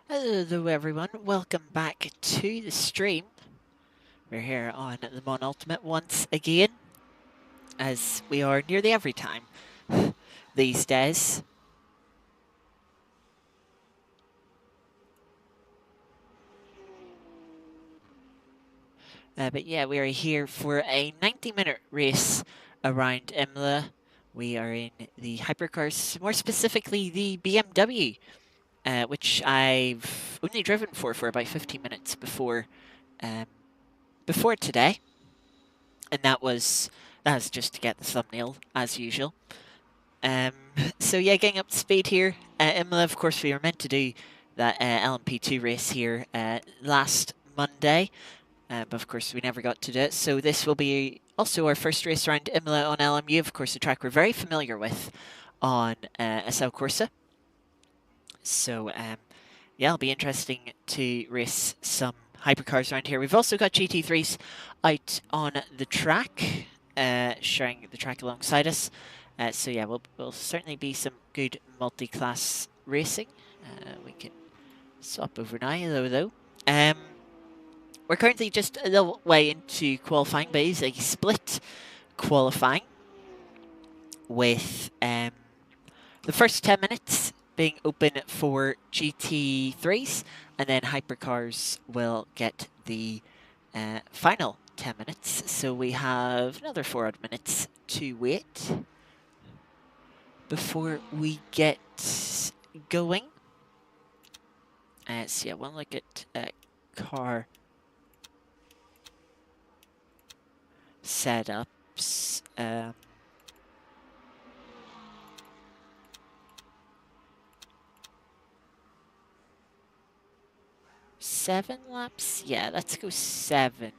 Hello everyone, welcome back to the stream. We're here on the Mon Ultimate once again, as we are nearly every time these days. But yeah, we are here for a 90-minute race around Imola. We are in the Hypercars, more specifically the BMW, which I've only driven for about 15 minutes um, before today. And that was just to get the thumbnail, as usual. Um, so yeah, getting up to speed here. Imola, of course, we were meant to do that LMP2 race here last Monday, but of course we never got to do it. So this will be also our first race around Imola on LMU. Of course, a track we're very familiar with on SL Corsa. So yeah, it'll be interesting to race some hypercars around here. We've also got GT3s out on the track, sharing the track alongside us. So yeah, will certainly be some good multi-class racing. We can swap over now, though. We're currently just a little way into qualifying, but it's a split qualifying with the first 10 minutes being open for GT3s, and then Hypercars will get the final 10 minutes. So we have another 4 odd minutes to wait before we get going. So yeah, we'll look at car setups. 7 laps? Yeah, let's go 7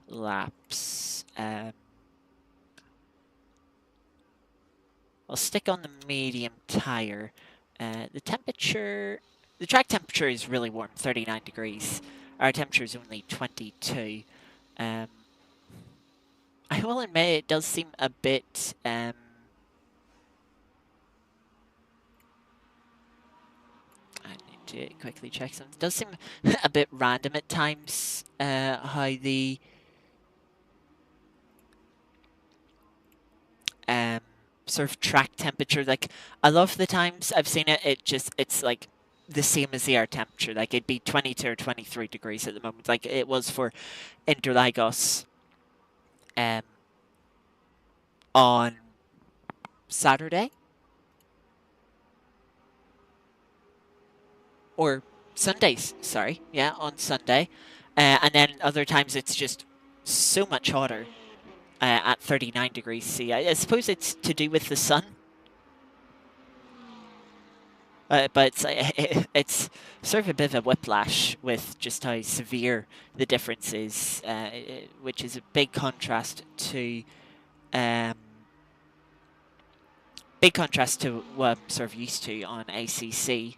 laps. I'll stick on the medium tire. The track temperature is really warm, 39 degrees. Our temperature is only 22. I will admit it does seem a bit... I need to quickly check something. It does seem a bit random at times how the sort of track temperature, like a lot of the times I've seen it, it's like the same as the air temperature. Like it'd be 22 or 23 degrees at the moment, like it was for Interlagos um, on Saturday or Sundays. Sorry, yeah, on Sunday, and then other times it's just so much hotter at 39 degrees C. I suppose it's to do with the sun. But it's sort of a bit of a whiplash with just how severe the difference is, which is a big contrast to um, what I'm sort of used to on ACC.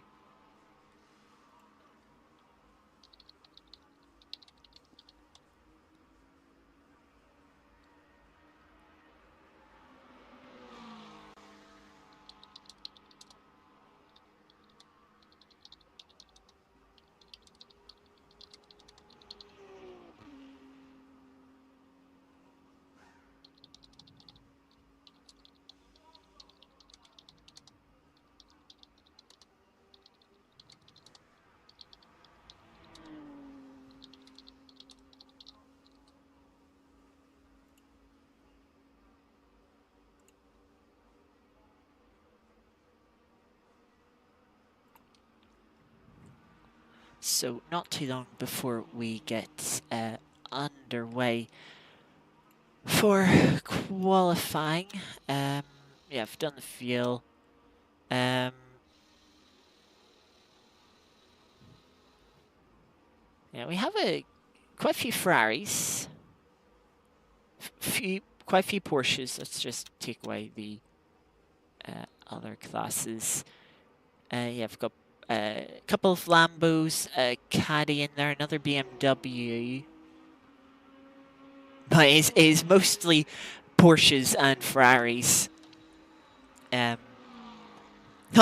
So not too long before we get underway for qualifying. Yeah, I've done the fuel. Yeah, we have quite a few Ferraris, quite a few Porsches. Let's just take away the other classes. Yeah, I've got a couple of Lambos, a Caddy in there, another BMW. But it is mostly Porsches and Ferraris. Not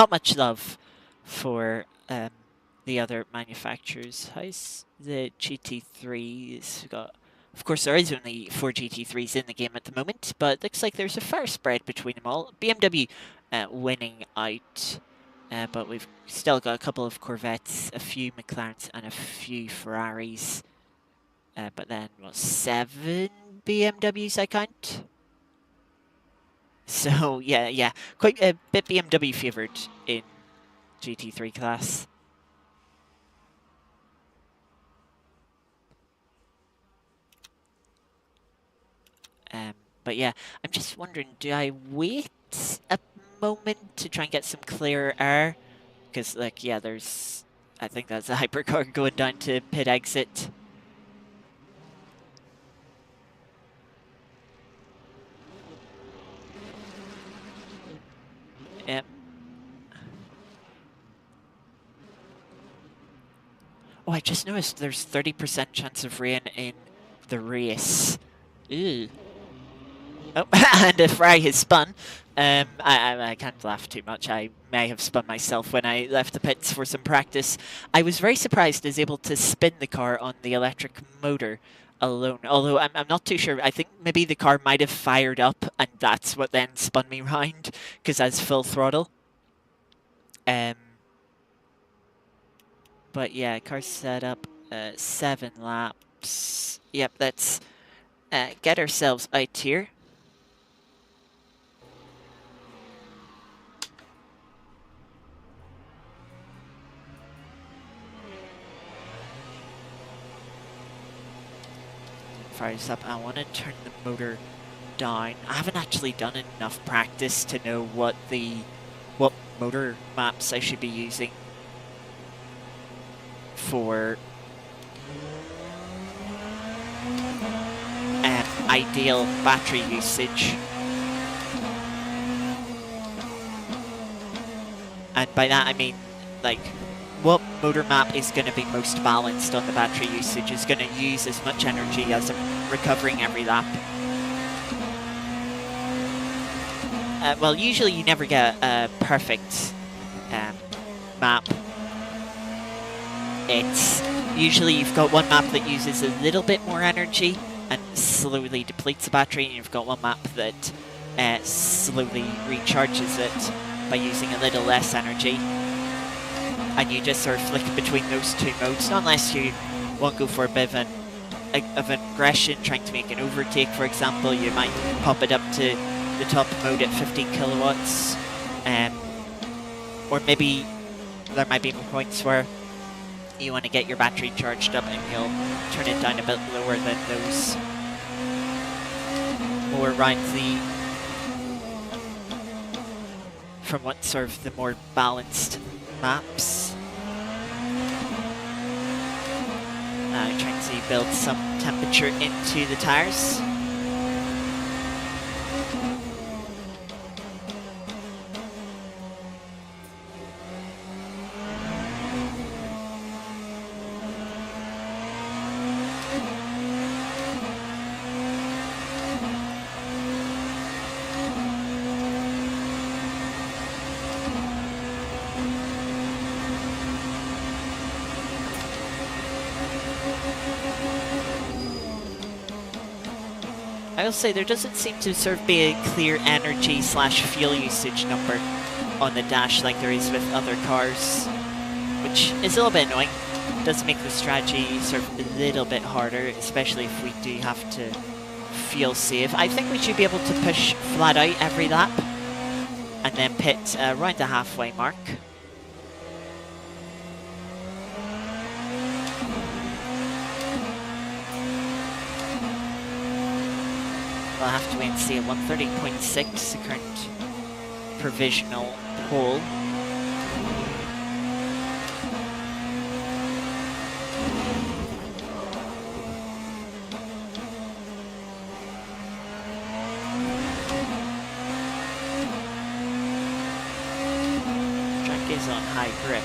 much love for the other manufacturers. How's the GT3's got? Of course, there is only 4 GT3s in the game at the moment, but it looks like there's a fair spread between them all. BMW winning out, but we've still got a couple of Corvettes, a few McLarens, and a few Ferraris. But then, well, 7 BMWs I count. So, yeah, quite a bit BMW favoured in GT3 class. But yeah, I'm just wondering, do I wait a moment to try and get some clearer air? Because, like, yeah, I think that's a hypercar going down to pit exit. Yep. Oh, I just noticed there's 30% chance of rain in the race. Ew. Oh, and a fry has spun. I can't laugh too much. I may have spun myself when I left the pits for some practice. I was very surprised I was able to spin the car on the electric motor alone. Although I'm not too sure. I think maybe the car might have fired up and that's what then spun me round because I was full throttle. But yeah, car set up 7 laps. Yep, let's get ourselves out here. Fires up. I want to turn the motor down. I haven't actually done enough practice to know what motor maps I should be using for ideal battery usage. And by that I mean, like, what motor map is going to be most balanced on the battery usage, is going to use as much energy as I'm recovering every lap. Well, usually you never get a perfect map. It's usually you've got one map that uses a little bit more energy and slowly depletes the battery, and you've got one map that slowly recharges it by using a little less energy. And you just sort of flick between those two modes, not unless you want to go for a bit of an aggression, trying to make an overtake, for example. You might pop it up to the top mode at 15 kilowatts. Or maybe there might be points where you want to get your battery charged up and you'll turn it down a bit lower than those more around from what sort of the more balanced maps. Trying to build some temperature into the tires. I will say there doesn't seem to sort of be a clear energy / fuel usage number on the dash like there is with other cars, which is a little bit annoying. It does make the strategy sort of a little bit harder, especially if we do have to fuel save. I think we should be able to push flat out every lap and then pit around the halfway mark. We'll have to wait and see at 130.6, the current provisional pole. Track is on high grip.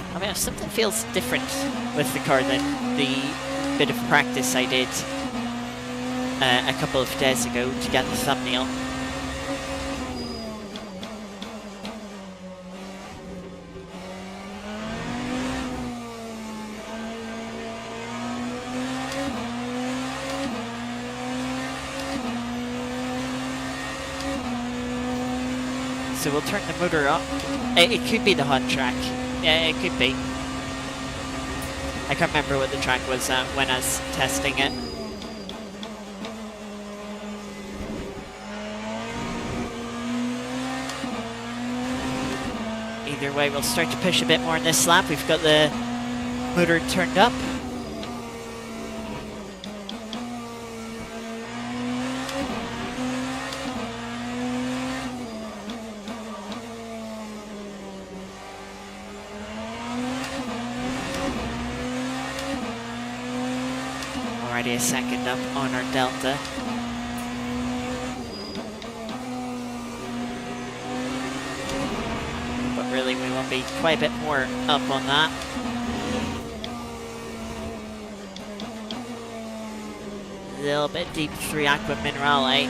I mean, if something feels different with the car than the bit of practice I did a couple of days ago to get the thumbnail. so we'll turn the motor up. It could be the hot track. Yeah, it could be. I can't remember what the track was when I was testing it. Either way, we'll start to push a bit more in this lap. We've got the motor turned up. Already a second up on our Delta. But really, we will be quite a bit more up on that. A little bit deep through Aqua Minerale.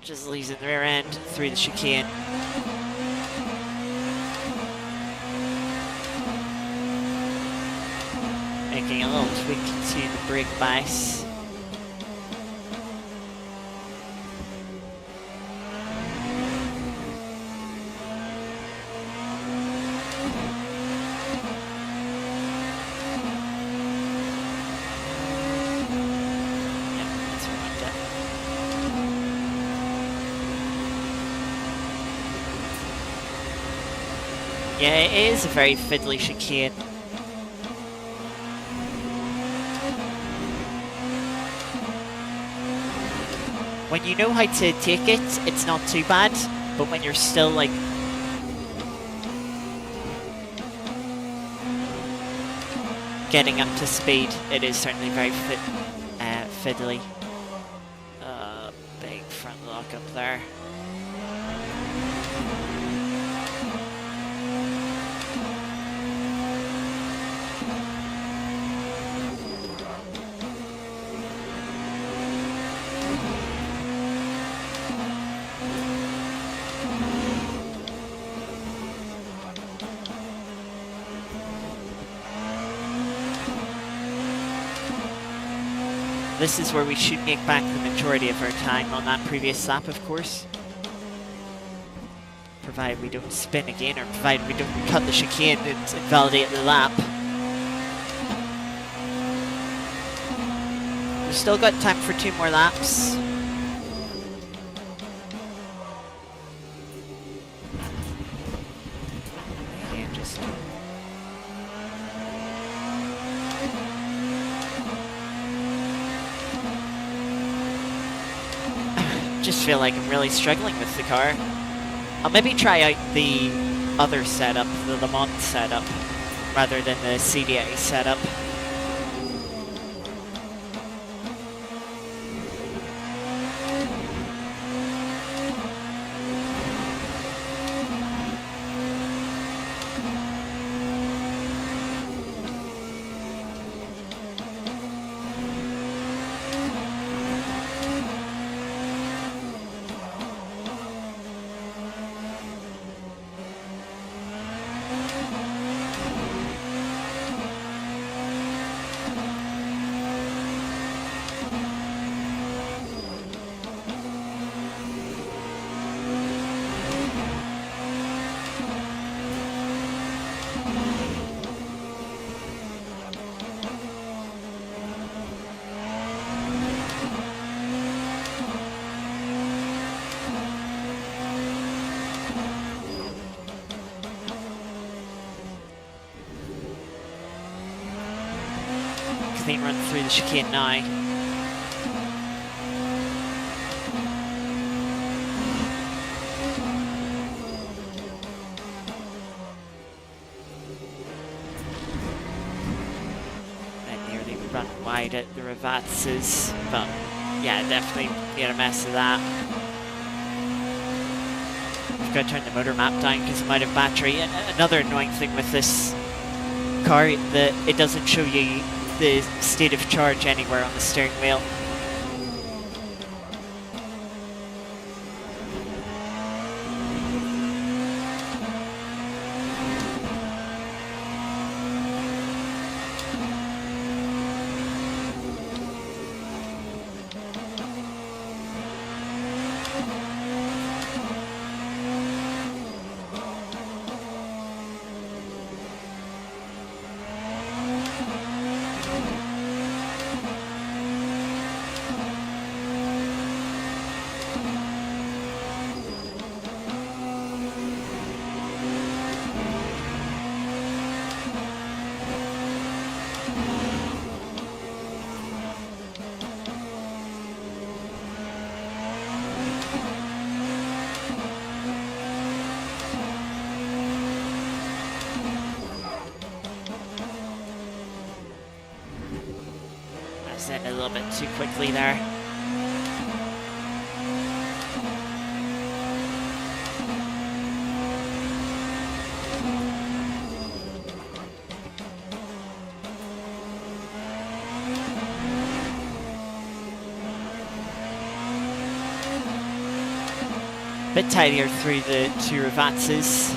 Just leaves in the rear end through the chicane. Making a little tweak to the brake bias. Yeah, it is a very fiddly chicane. When you know how to take it, it's not too bad, but when you're still like getting up to speed, it is certainly very fiddly. Big front lock up there. This is where we should make back the majority of our time on that previous lap, of course. Provided we don't spin again, or provided we don't cut the chicane and invalidate the lap. We've still got time for 2 more laps. And just feel like I'm really struggling with the car. I'll maybe try out the other setup, the Le Mans setup, rather than the CDA setup. Clean run through the chicane now. And nearly run wide at the Revatses, but yeah, definitely made a mess of that. We've got to turn the motor map down because I'm out of battery. And another annoying thing with this car, that it doesn't show you the state of charge anywhere on the steering wheel. was in a little bit too quickly there. Bit tidier through the two revatses.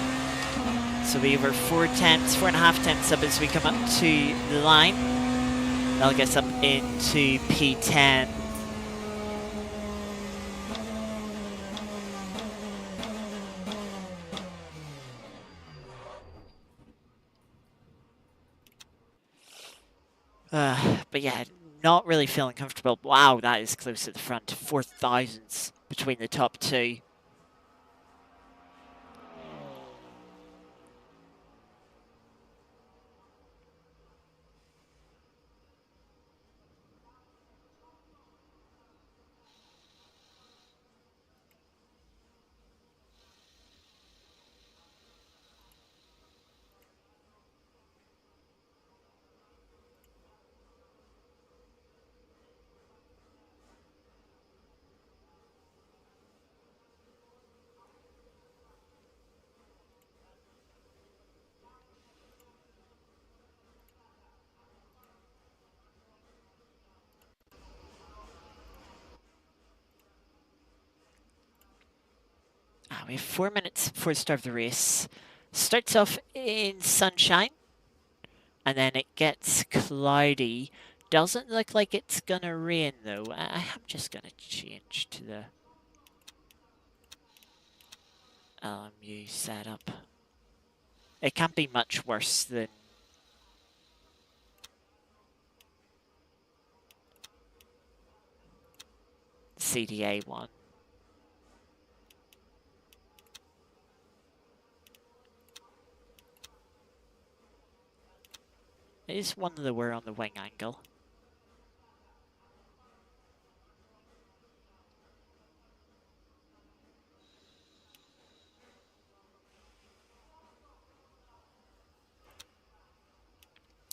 So we were 4.5 tenths up as we come up to the line. That'll get us up into P10. But yeah, not really feeling comfortable. Wow, that is close to the front. 4 thousandths between the top two. We have 4 minutes before the start of the race. Starts off in sunshine, and then it gets cloudy. Doesn't look like it's gonna rain though. I'm just gonna change to the LMU setup. It can't be much worse than the CDA one. It is one lower on the wing angle.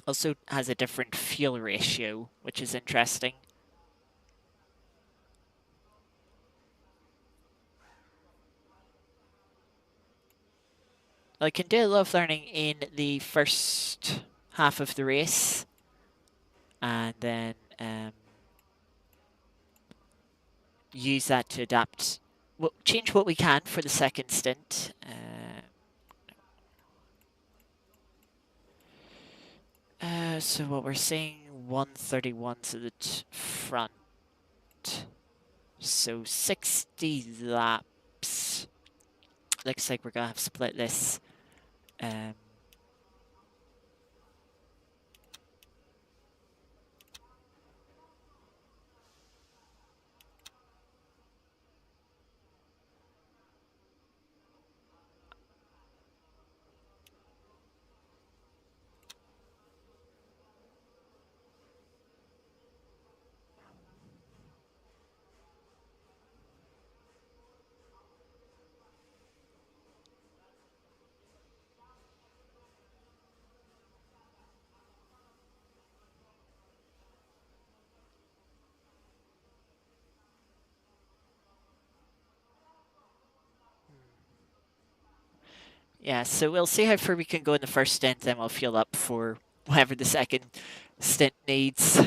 Also has a different fuel ratio, which is interesting. I can do a lot of learning in the first half of the race, and then use that to adapt, well, change what we can for the second stint. So what we're seeing, 131s at the front. So 60 laps. Looks like we're gonna have to split this. Yeah, so we'll see how far we can go in the first stint, then we'll fuel up for whatever the second stint needs.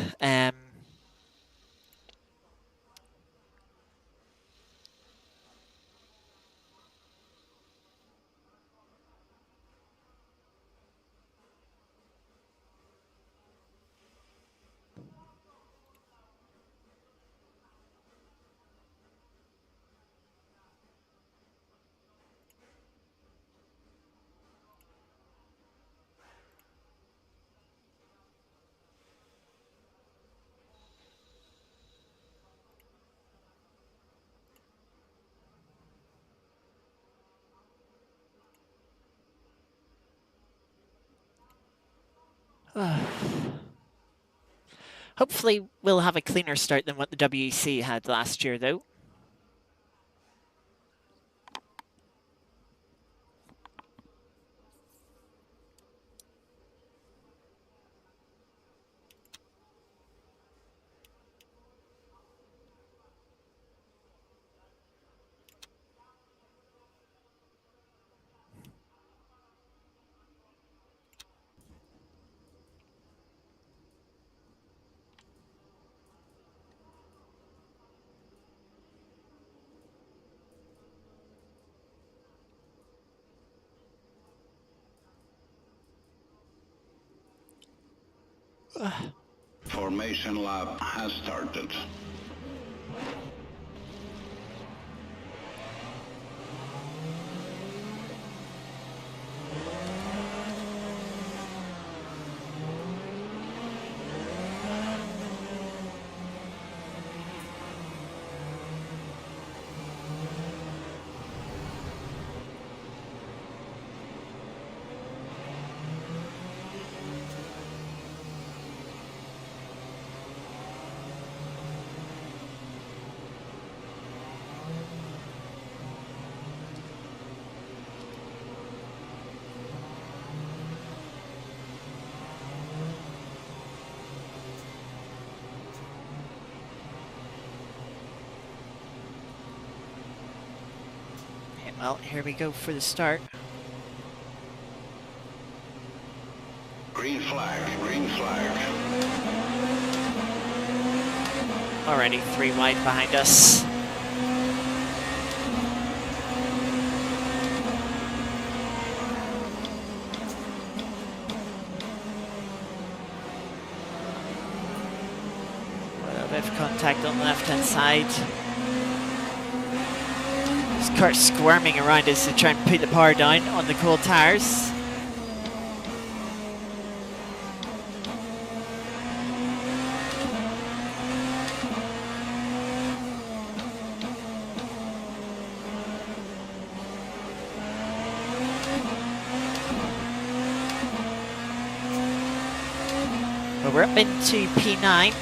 Hopefully we'll have a cleaner start than what the WEC had last year, though. Formation lap has started. Well, here we go for the start. Green flag, green flag. Already 3 wide behind us. A little bit of contact on the left-hand side. This car's squirming around us to try and put the power down on the cold tires. But we're up into P9.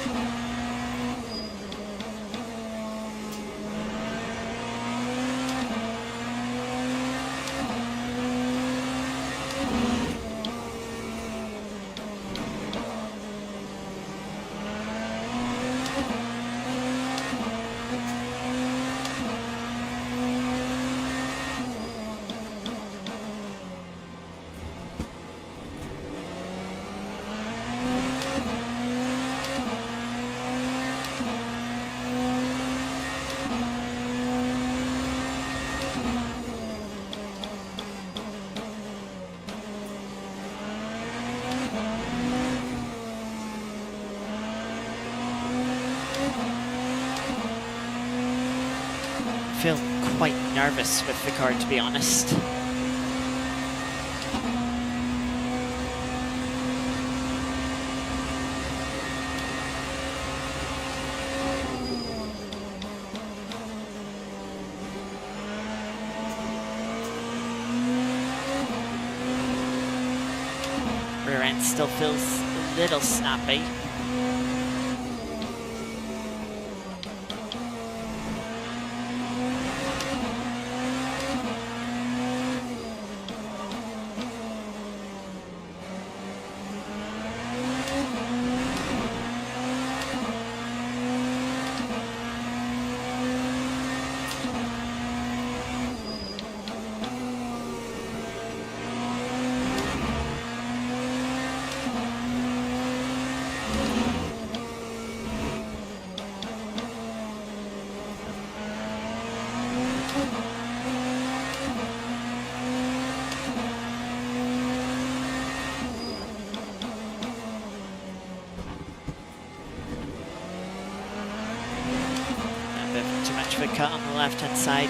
I feel quite nervous with the car, to be honest. Rear end still feels a little snappy. Too much of a cut on the left-hand side.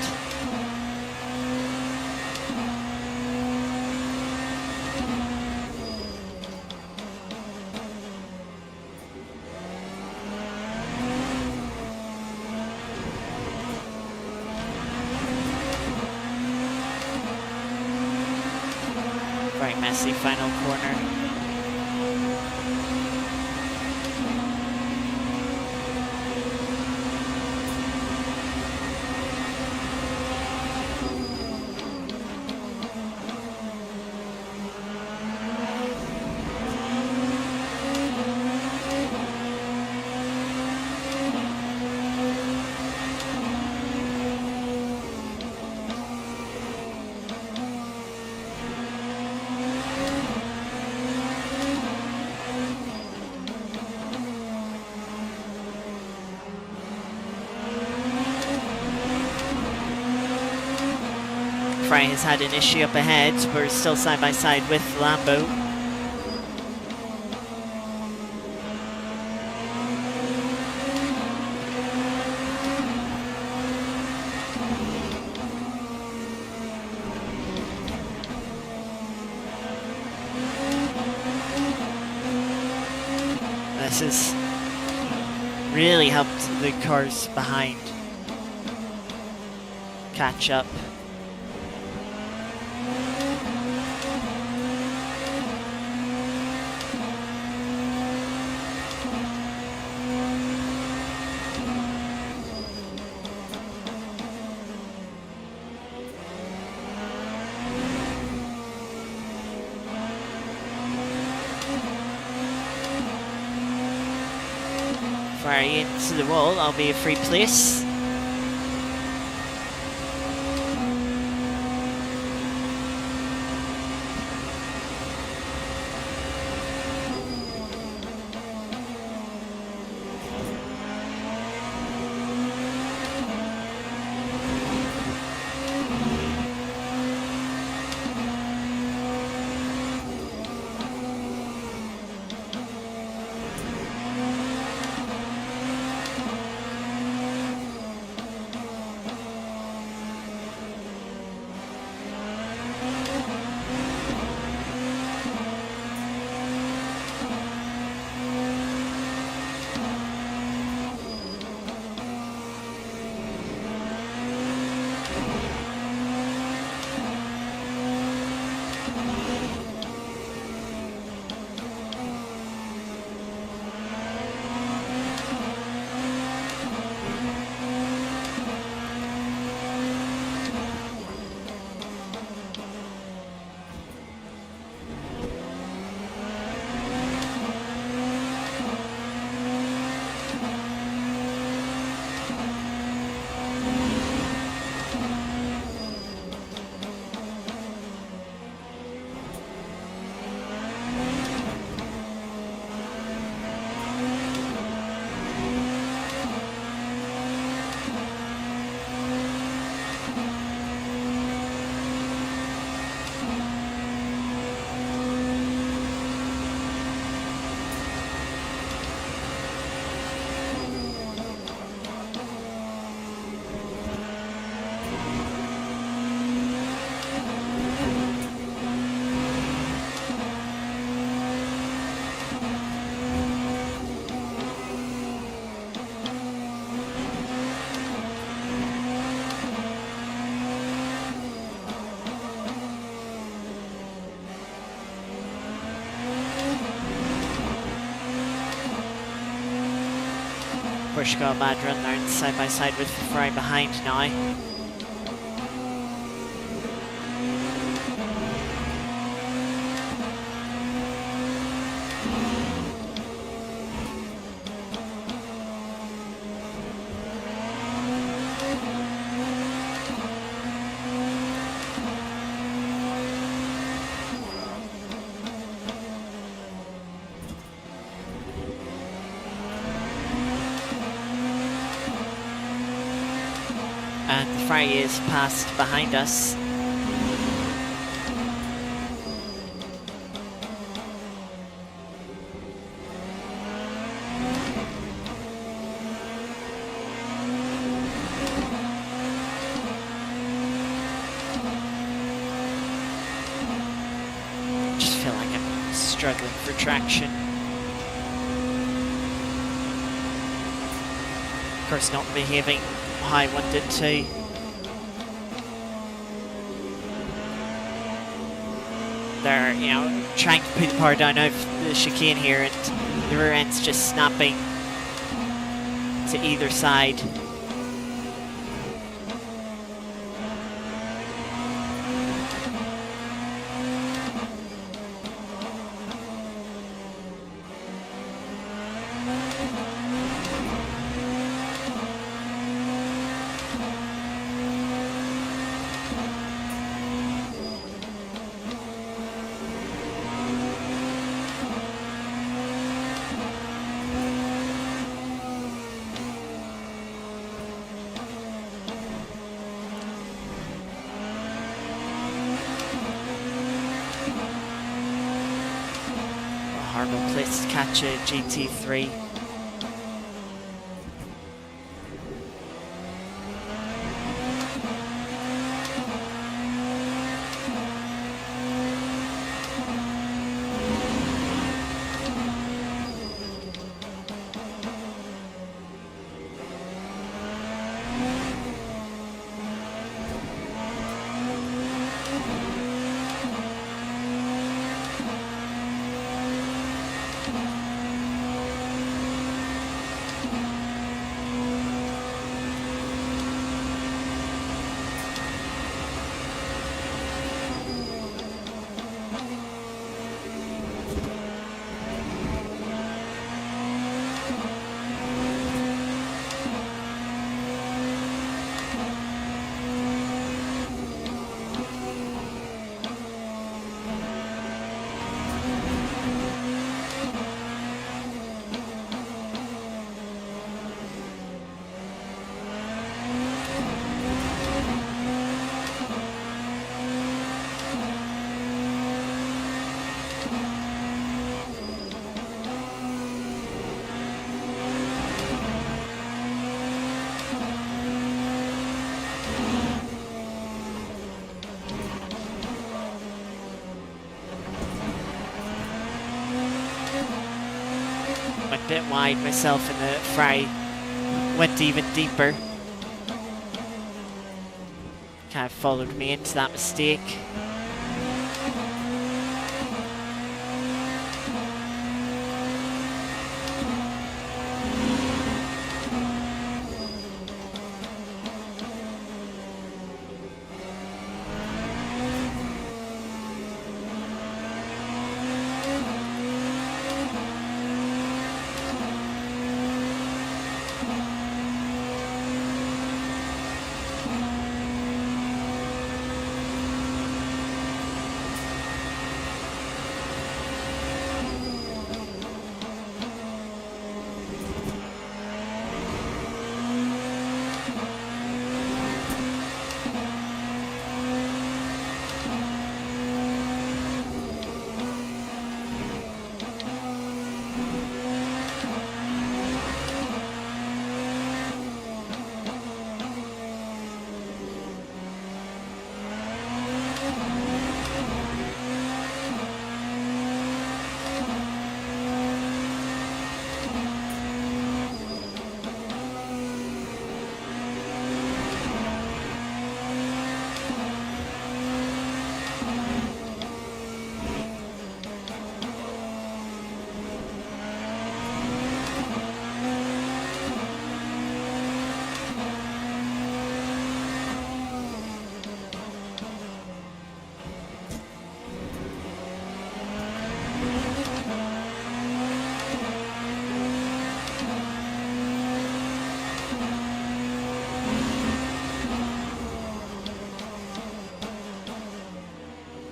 Very messy final corner. Fry has had an issue up ahead, but we're still side by side with Lambo. This has really helped the cars behind catch up. Fire into the wall, I'll be a free place. Porsche got a bad run there, and side by side with Ferrari behind now. And the Ferrari is passed behind us. Just feel like I'm struggling for traction. Of course, not behaving how I wanted to. They're, you know, trying to put the power down over the chicane here, and the rear end's just snapping to either side. Horrible place to catch a GT3. bit wide myself and the fry went even deeper. Kind of followed me into that mistake.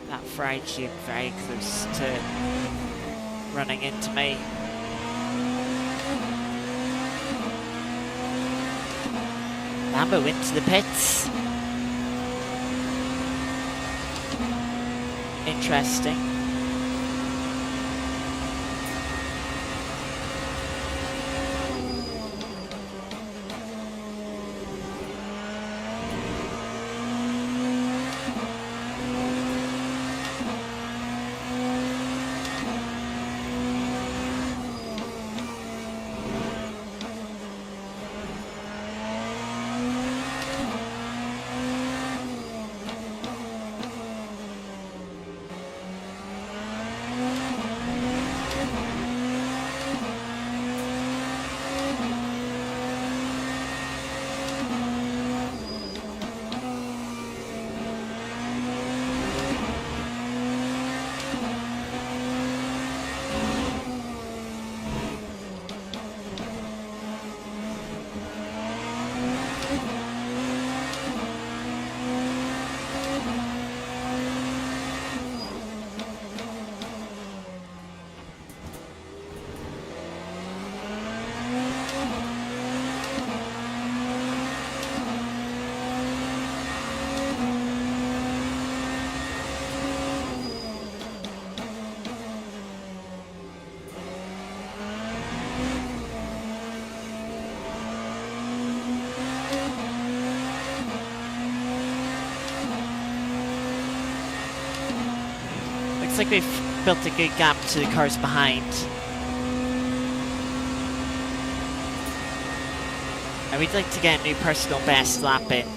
That fry came very close to running into me. Lambo into the pits. Interesting. Looks like we've built a good gap to the cars behind. And we'd like to get a new personal best lap in.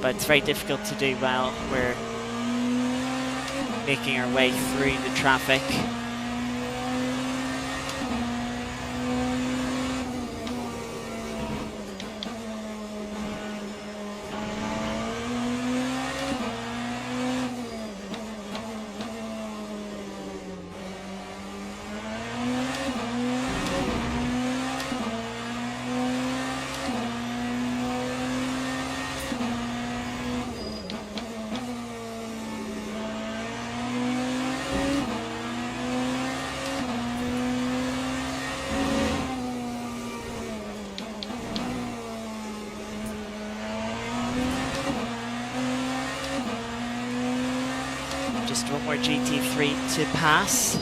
But it's very difficult to do while we're making our way through the traffic. Just one more GT3 to pass.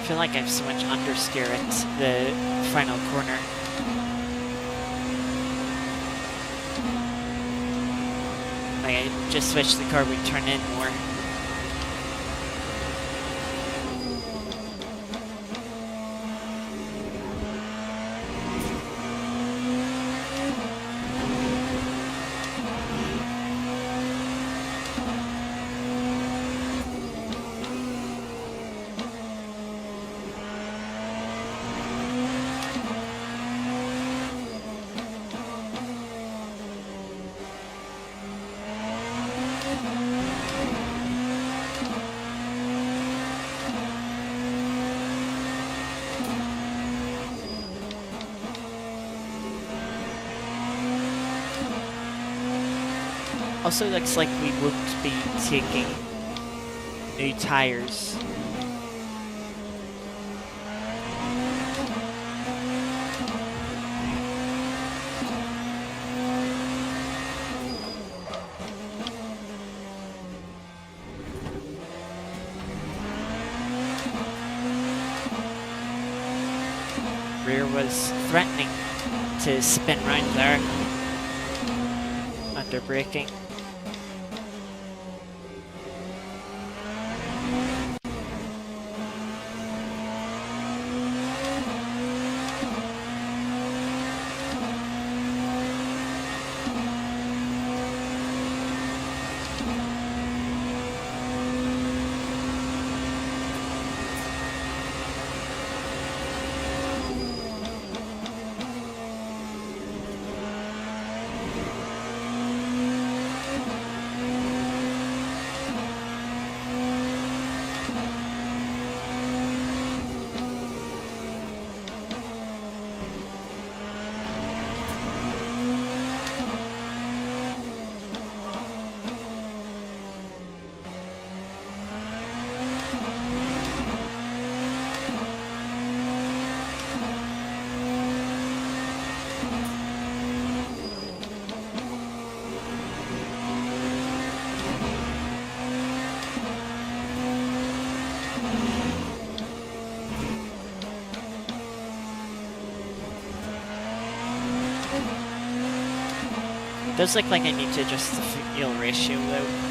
feel like I have so much understeer at the final corner. Like, I just wish the car would turn in more. Also, looks like we won't be taking new tires. Rear was threatening to spin round there under braking. Does look like I need to adjust the fuel ratio though.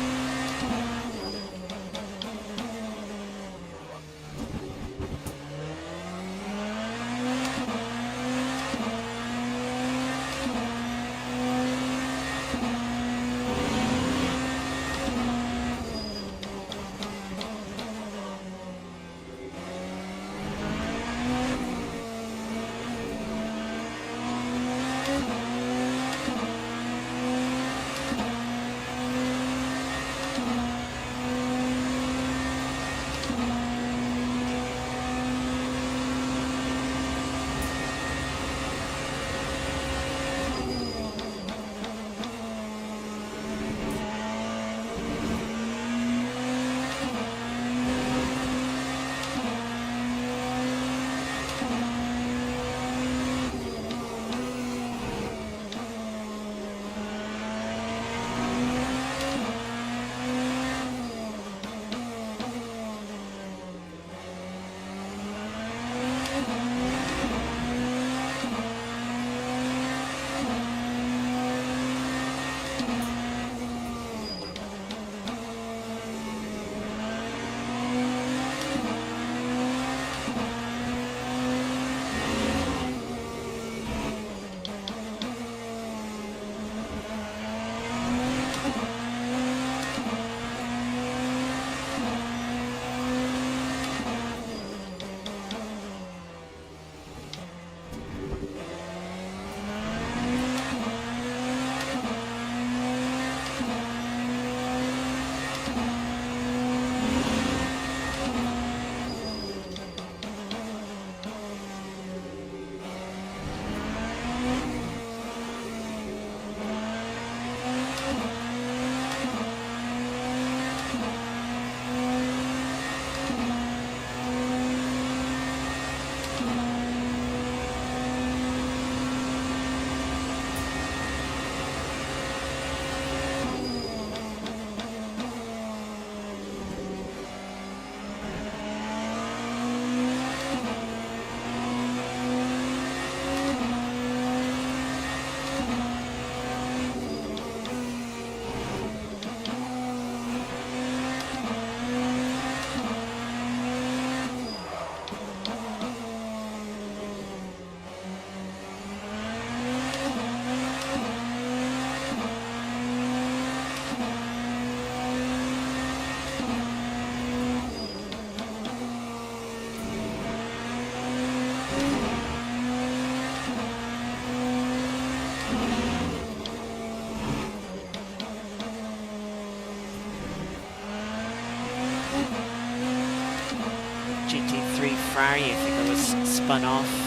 Ferrari. I think I was spun off.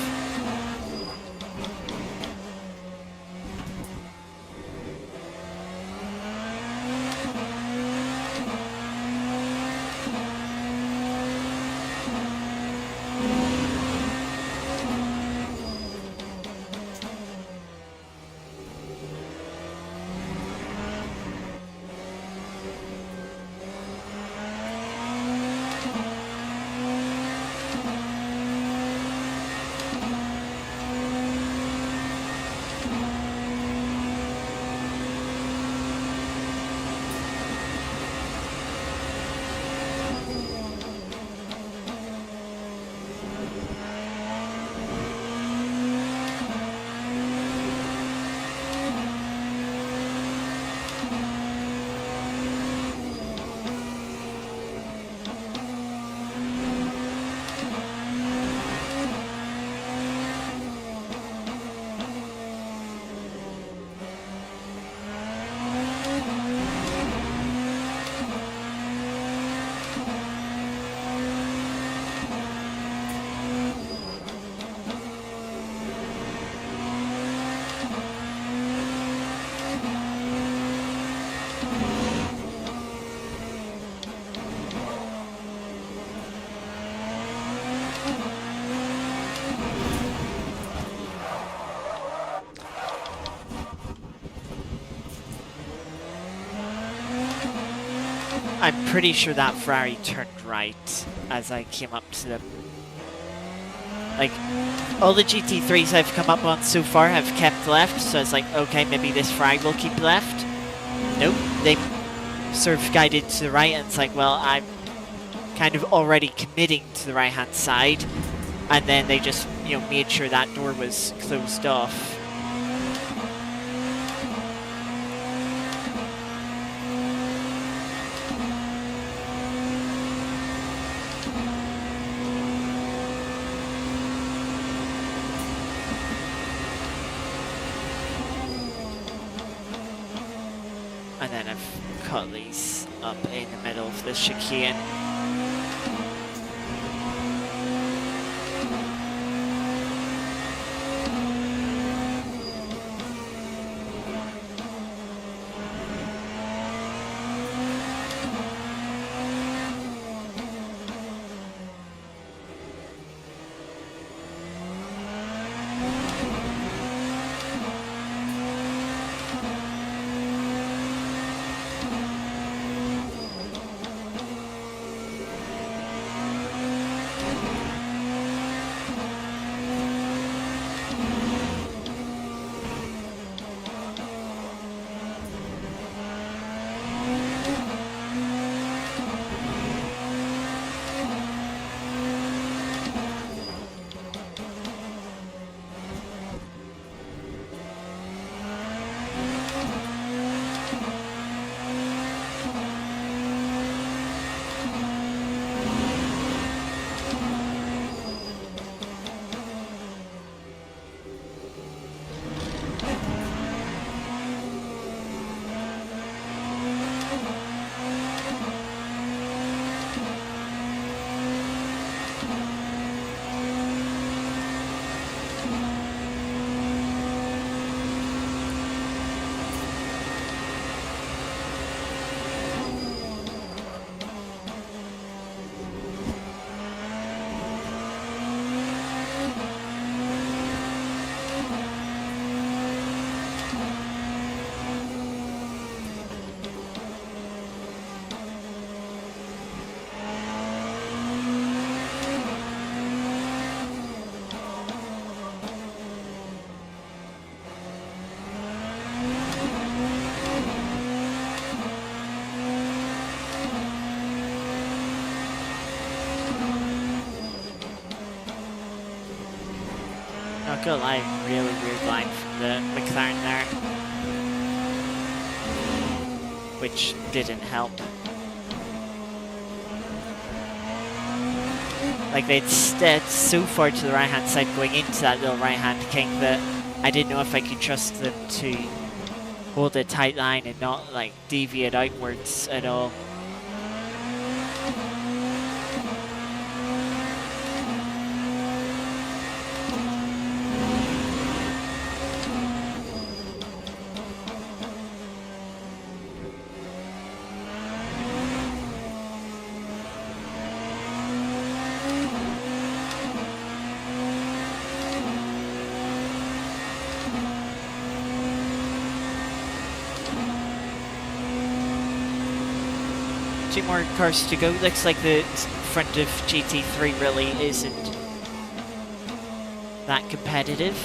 I'm pretty sure that Ferrari turned right as I came up to them. Like, all the GT3s I've come up on so far have kept left, so it's like, okay, maybe this Ferrari will keep left. Nope, they sort of guided to the right, and it's like, well, I'm kind of already committing to the right-hand side, and then they just, you know, made sure that door was closed off. And then I've cut these up in the middle of the chicane. Not gonna lie, really weird line from the McLaren there, which didn't help. Like, they'd steered so far to the right-hand side going into that little right-hand kink that I didn't know if I could trust them to hold a tight line and not, like, deviate outwards at all. 2 more cars to go. Looks like the front of GT3 really isn't that competitive.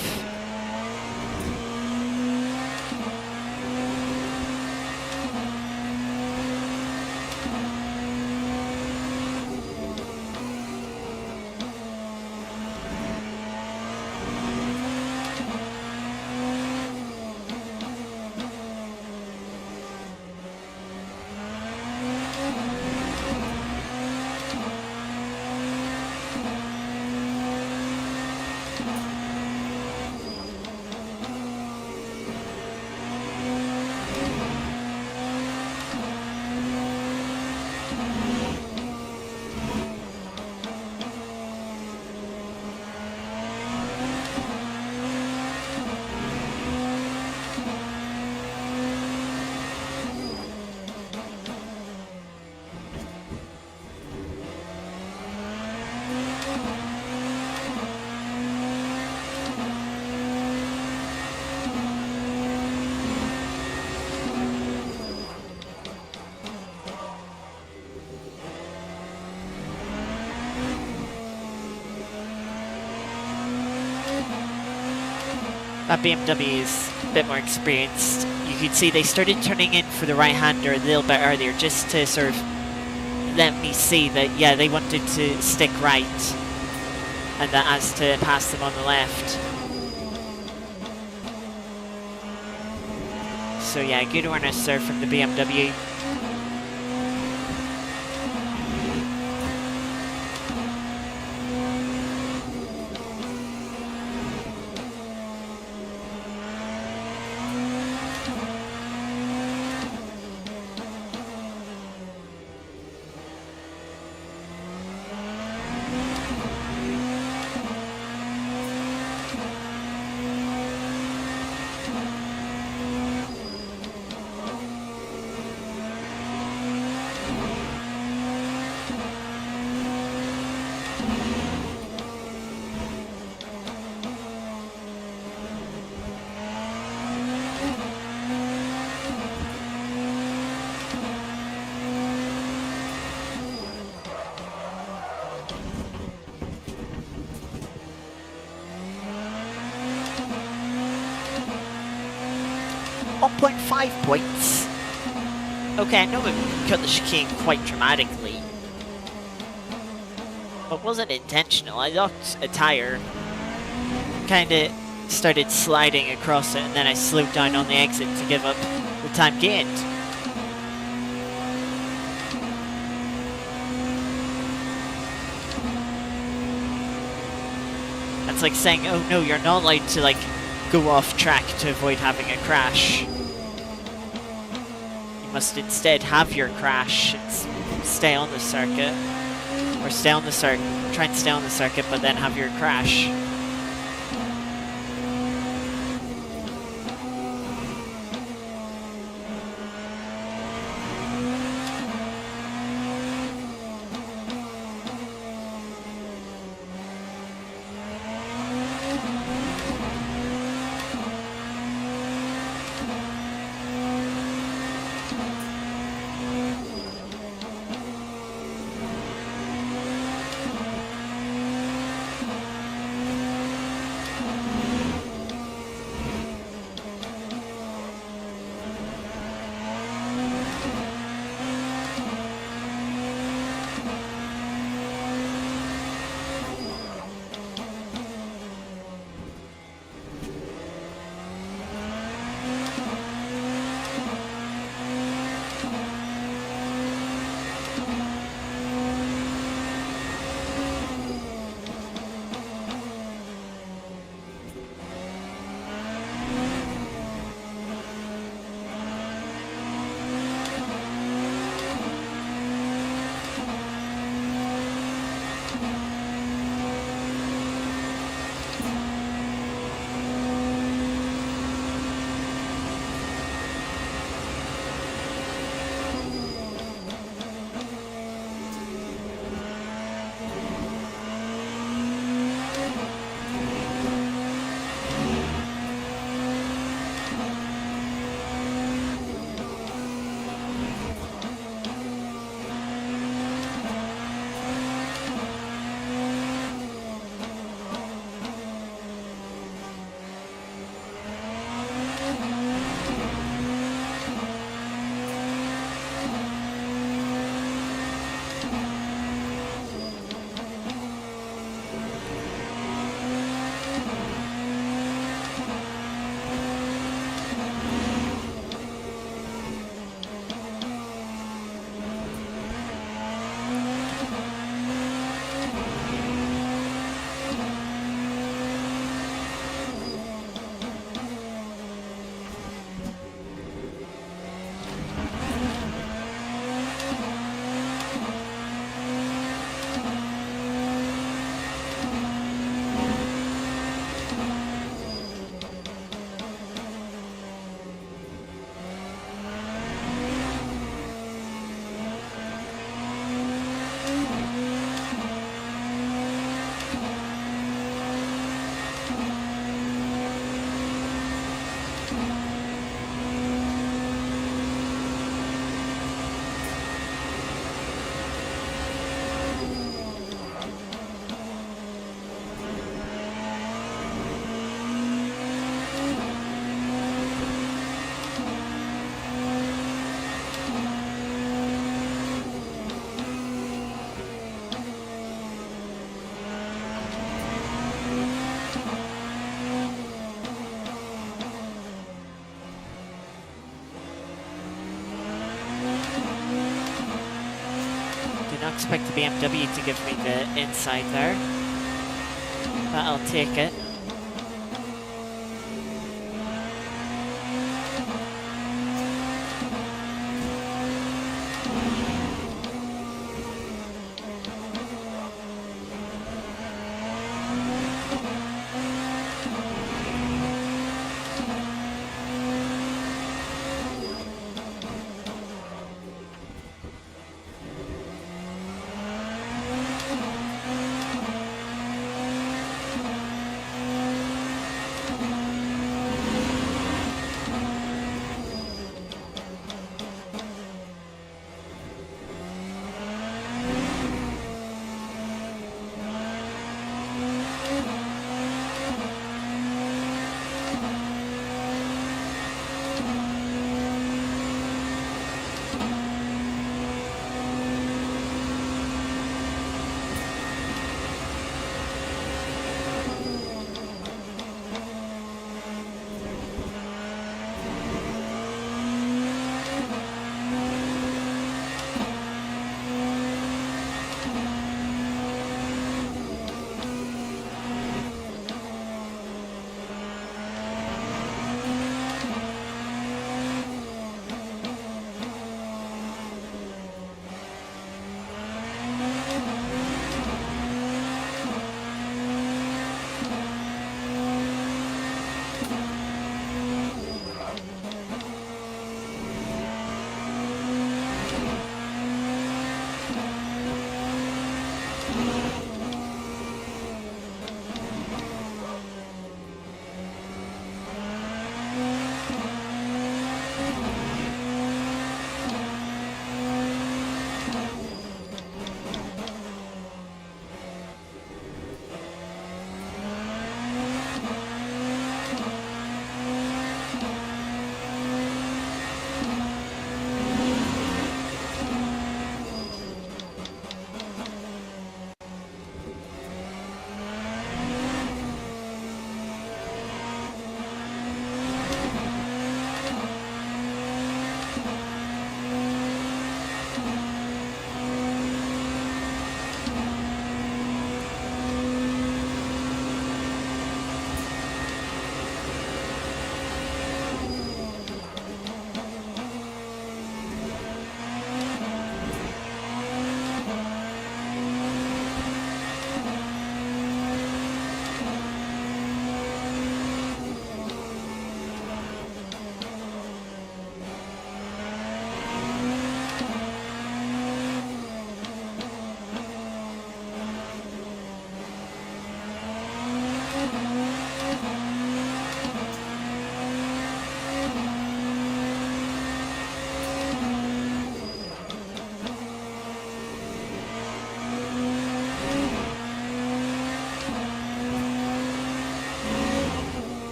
That BMW is a bit more experienced. You could see they started turning in for the right-hander a little bit earlier just to sort of let me see that, yeah, they wanted to stick right and that as to pass them on the left. So yeah, good awareness there from the BMW. .5 points. Okay, I know we cut the chicane quite dramatically, but wasn't intentional. I locked a tire, kind of started sliding across it, and then I slowed down on the exit to give up the time gained. That's like saying, oh no, you're not allowed to like go off track to avoid having a crash. You must instead have your crash and stay on the circuit, or stay on the circuit, try and stay on the circuit, but then have your crash. expect the BMW to give me the inside there, but I'll take it.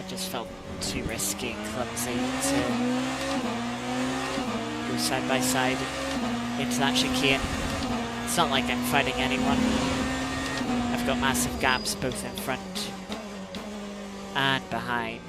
Just felt too risky and clumsy to go side by side into that chicane. It's not like I'm fighting anyone. I've got massive gaps both in front and behind.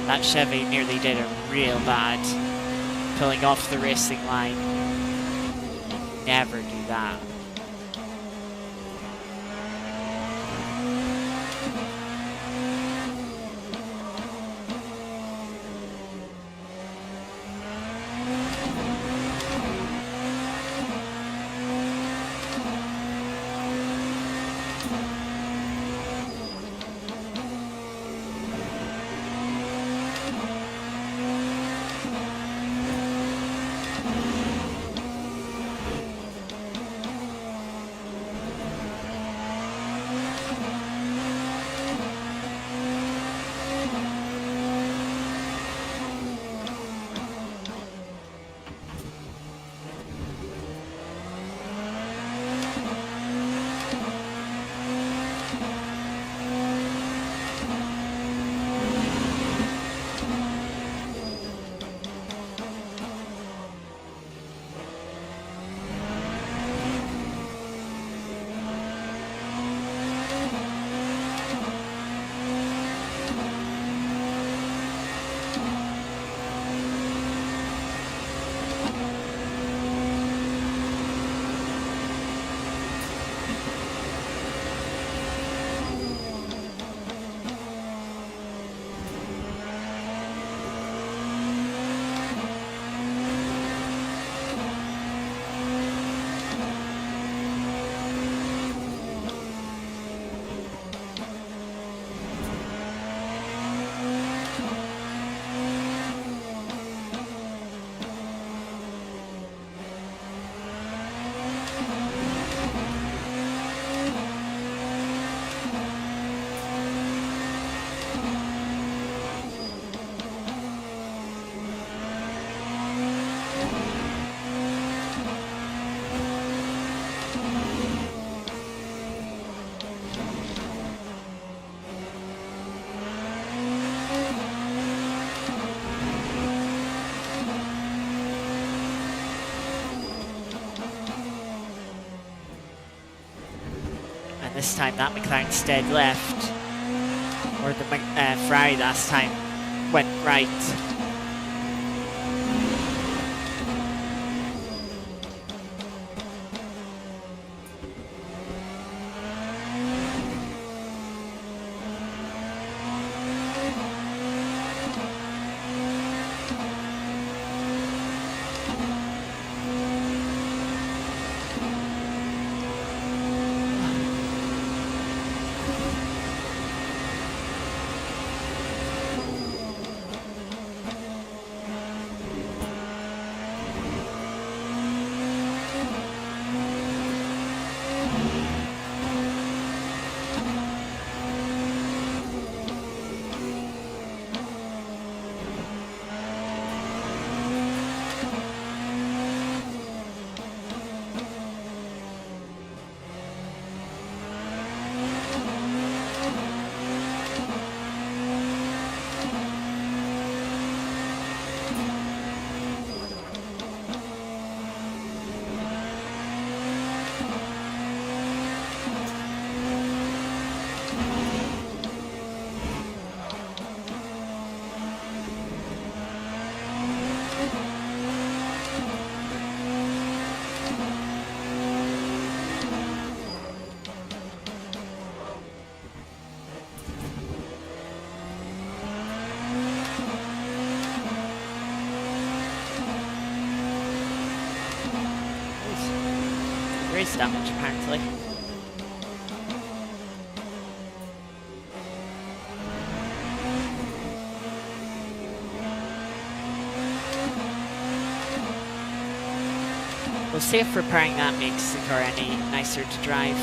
That Chevy nearly did a real bad pulling off the racing line. Never do that. And this time that McLaren's dead left. Or the Ferrari last time went right. Race damage apparently. We'll see if repairing that makes the car any nicer to drive.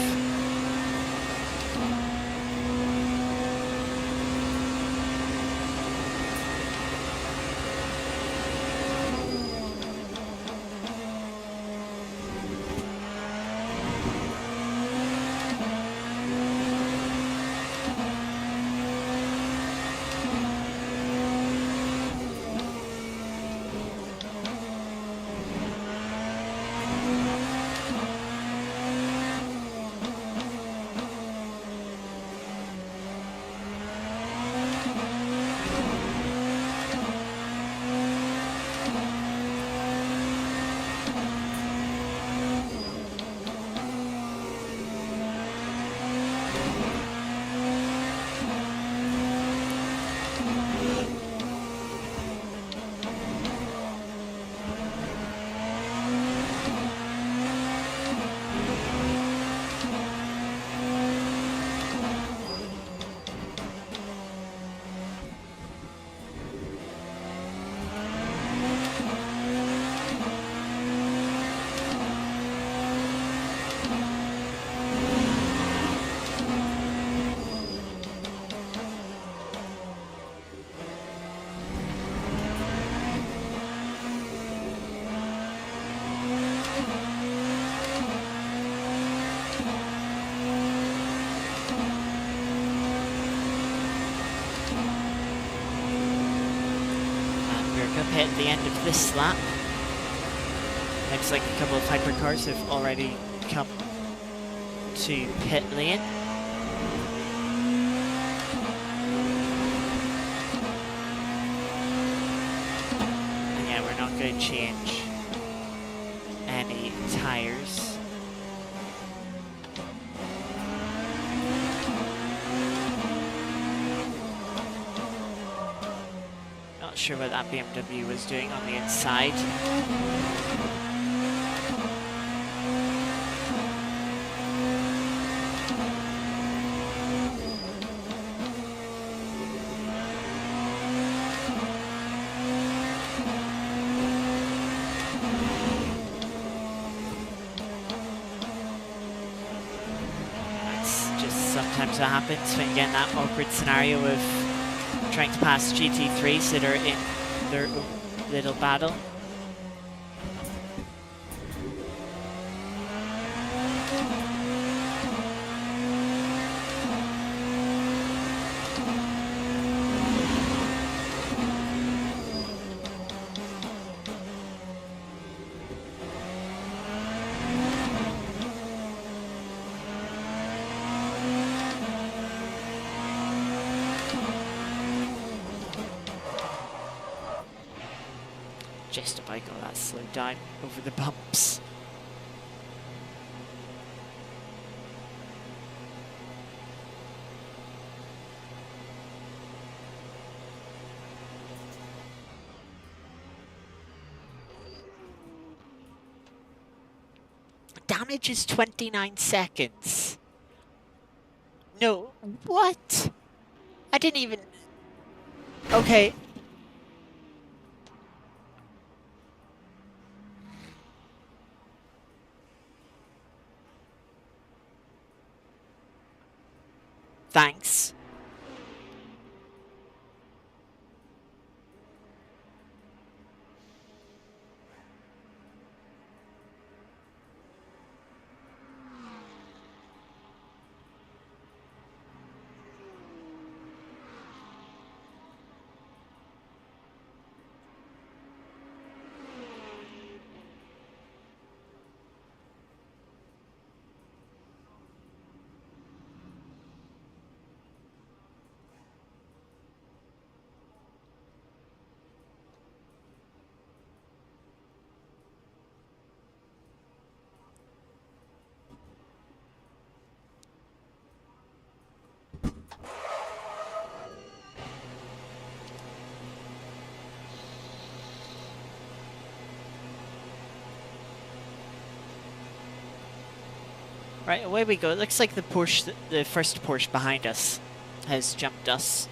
Up at the end of this lap. Looks like a couple of hypercars have already come to pit lane. And yeah, we're not going to change any tires. Not sure what that BMW was doing on the inside. That's just sometimes what happens when you get in that awkward scenario of trying to pass GT3s that are in their little battle. Just a bike that slowed down over the bumps. Damage is 29 seconds. No, what? I didn't even... Okay. Thanks. Right, away we go. It looks like the Porsche, the first Porsche behind us, has jumped us.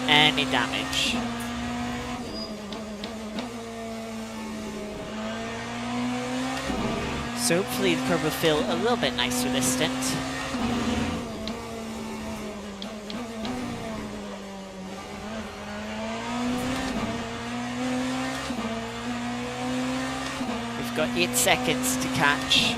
Any damage. So hopefully the curb will feel a little bit nicer this stint. We've got 8 seconds to catch.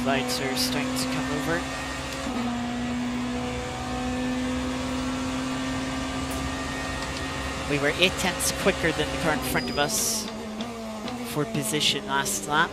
Lights are starting to come over. We were 8 tenths quicker than the car in front of us. for position last lap.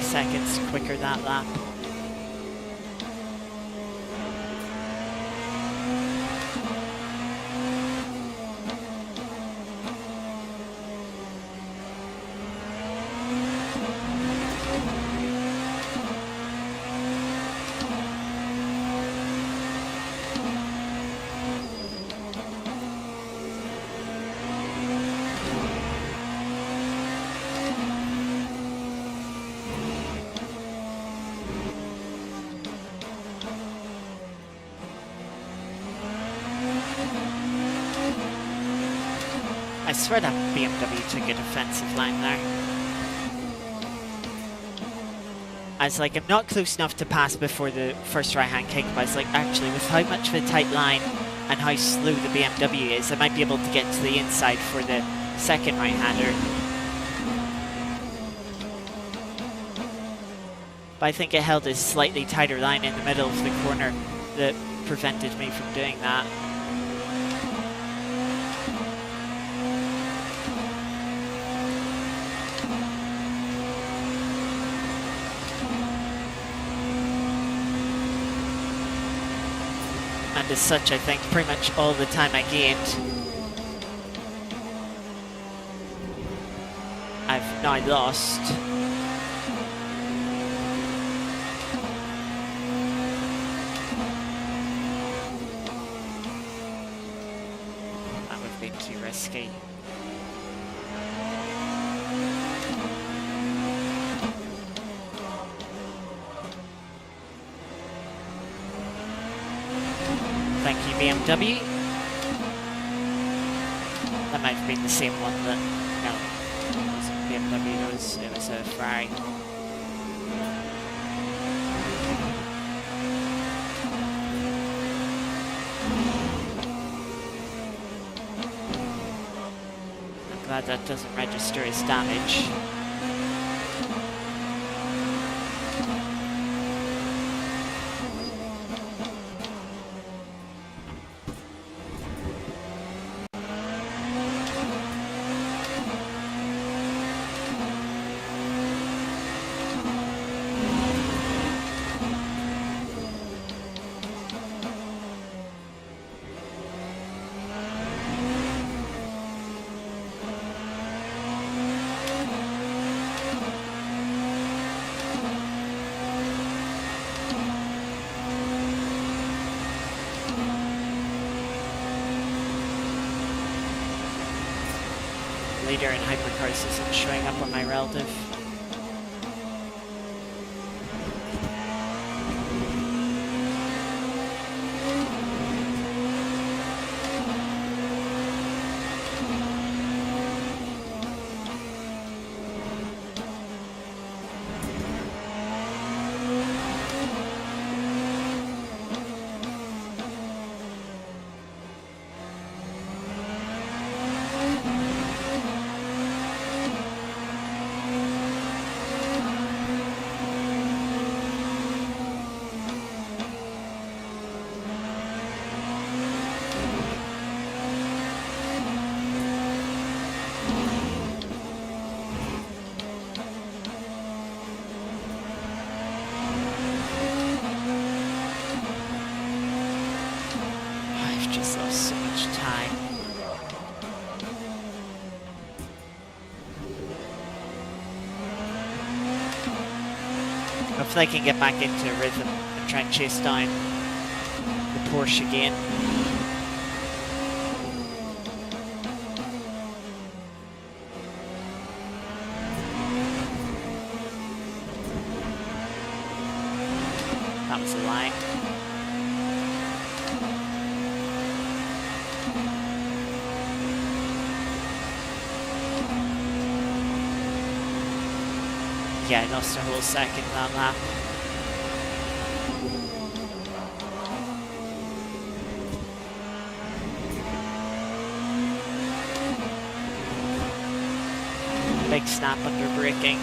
Seconds quicker that lap. I swear that BMW took a defensive line there. I was like, I'm not close enough to pass before the first right-hand kick, but I was like, actually, with how much of a tight line and how slow the BMW is, I might be able to get to the inside for the second right-hander. But I think it held a slightly tighter line in the middle of the corner that prevented me from doing that. And as such, I think pretty much all the time I gained, I've now lost. That would have been too risky. Thank you, BMW. That might have been the same one that... No, it wasn't BMW, it was a Ferrari. I'm glad that doesn't register as damage. Leader in Hypercars isn't showing up on my relative. Hopefully I can get back into rhythm and try and chase down the Porsche again. That was a lie. Yeah, I lost a whole second that lap. Big snap under braking.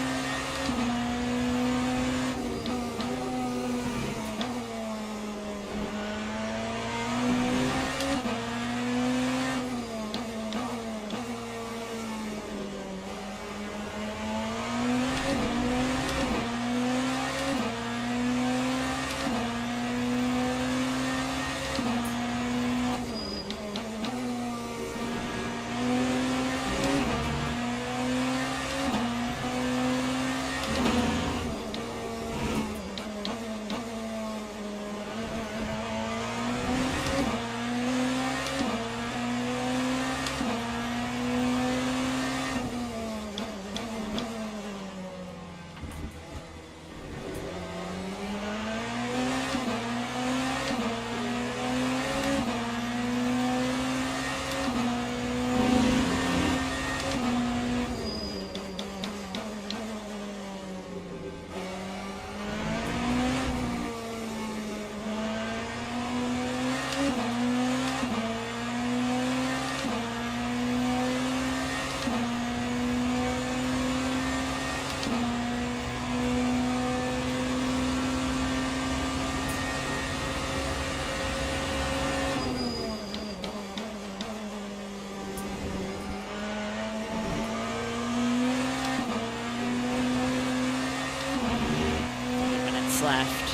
Left.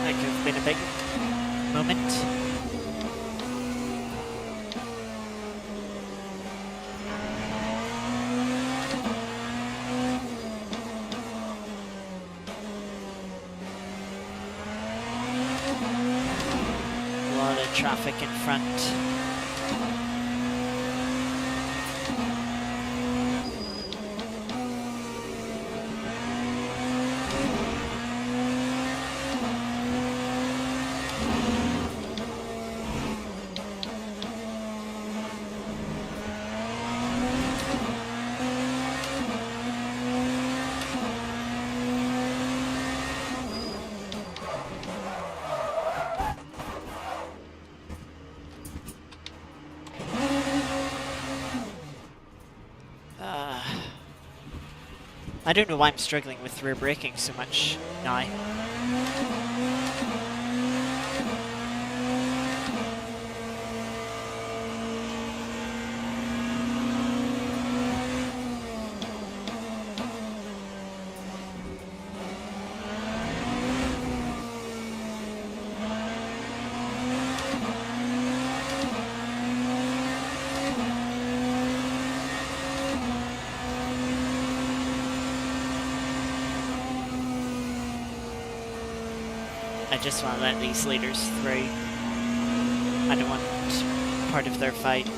That could have been a big moment. A lot of traffic in front. I don't know why I'm struggling with rear braking so much now. I just want to let these leaders through. I don't want part of their fight.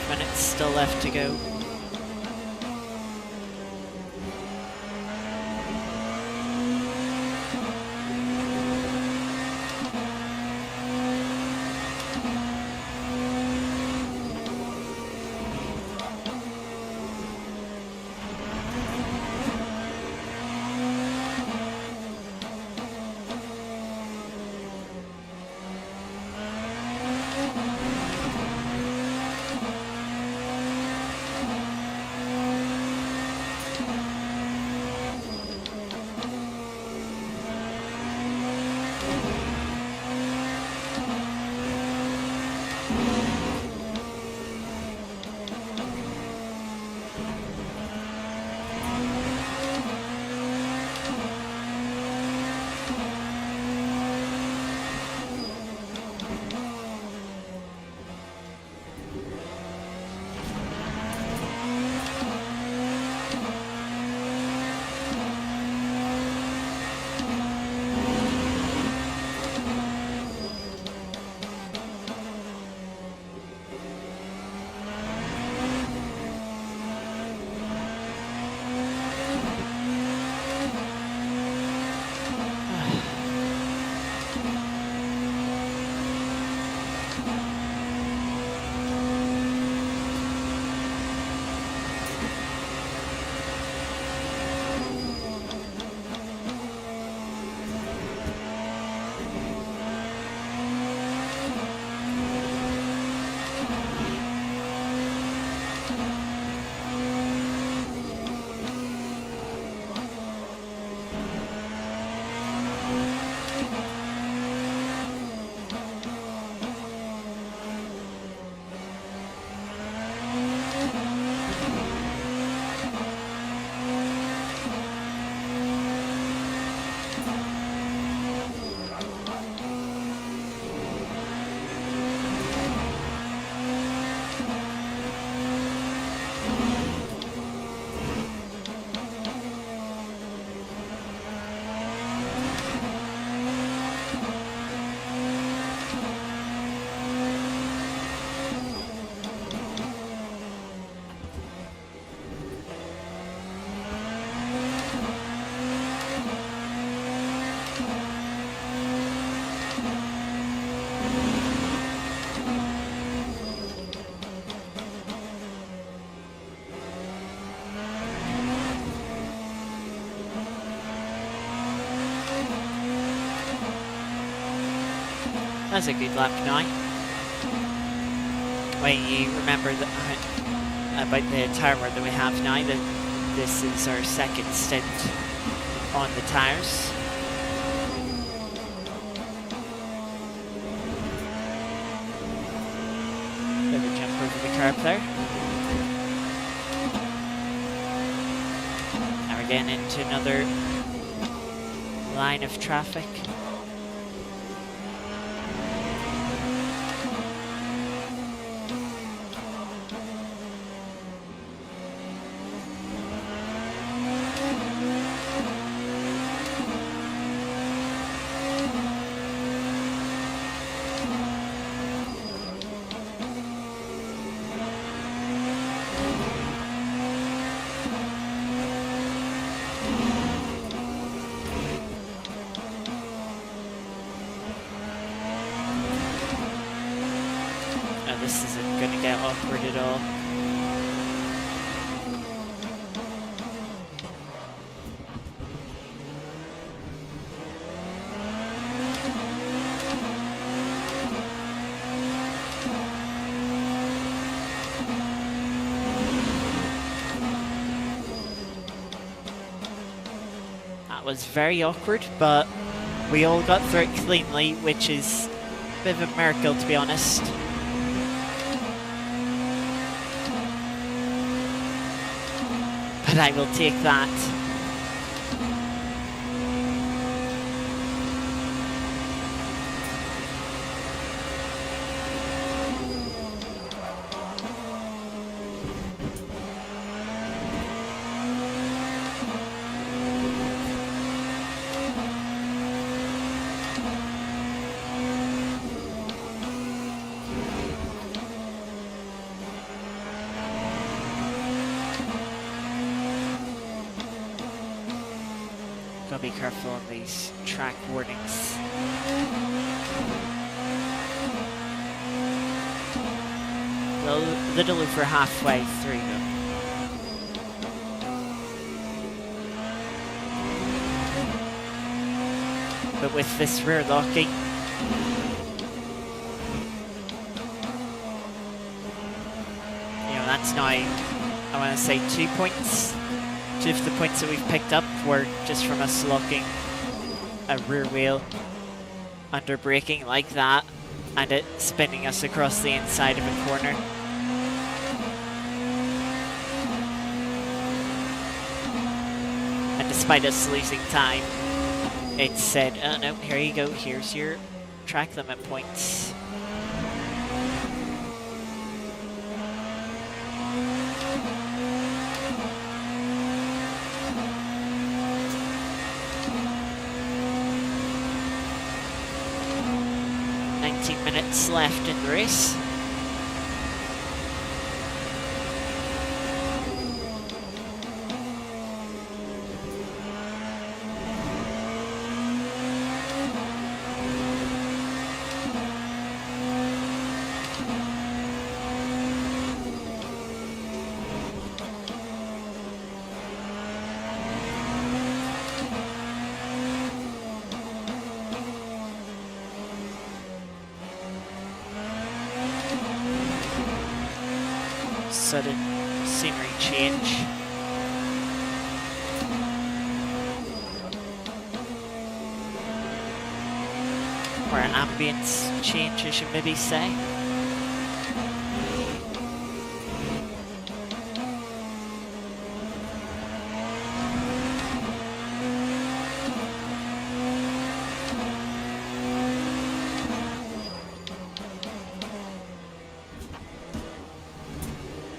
Minutes still left to go. That's a good lap now. When you remember about the timer that we have now, that this is our second stint on the tyres. Bit of a jump over the curb there. And we're getting into another line of traffic. This isn't going to get awkward at all. That was very awkward, but we all got through it cleanly, which is a bit of a miracle, to be honest. But I will take that. Gotta be careful on these track warnings. A little over halfway through them. But with this rear locking, that's now, I want to say 2 points. 2 of the points that we've picked up were just from us locking a rear wheel under braking like that and it spinning us across the inside of a corner. And despite us losing time, it said, oh no, here you go, here's your track limit points. Minutes left in the race. Sudden scenery change. Or an ambience change, I should maybe say.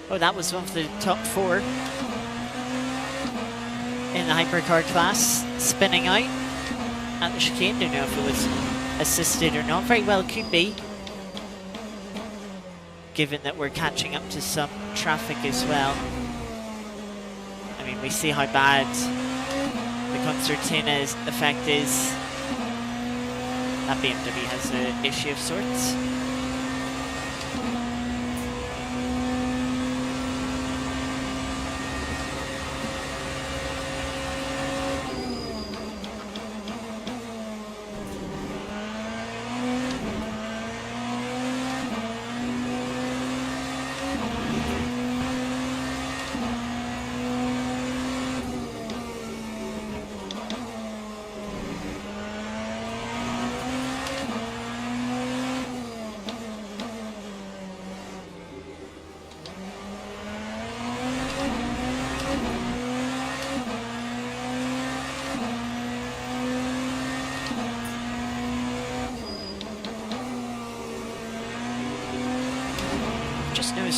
Oh, that was one of the top 4 in the Hypercar class, spinning out at the chicane. Don't know if it was assisted or not. Very well could be, given that we're catching up to some traffic as well. I mean, we see how bad the Concertina's effect is. That BMW has an issue of sorts.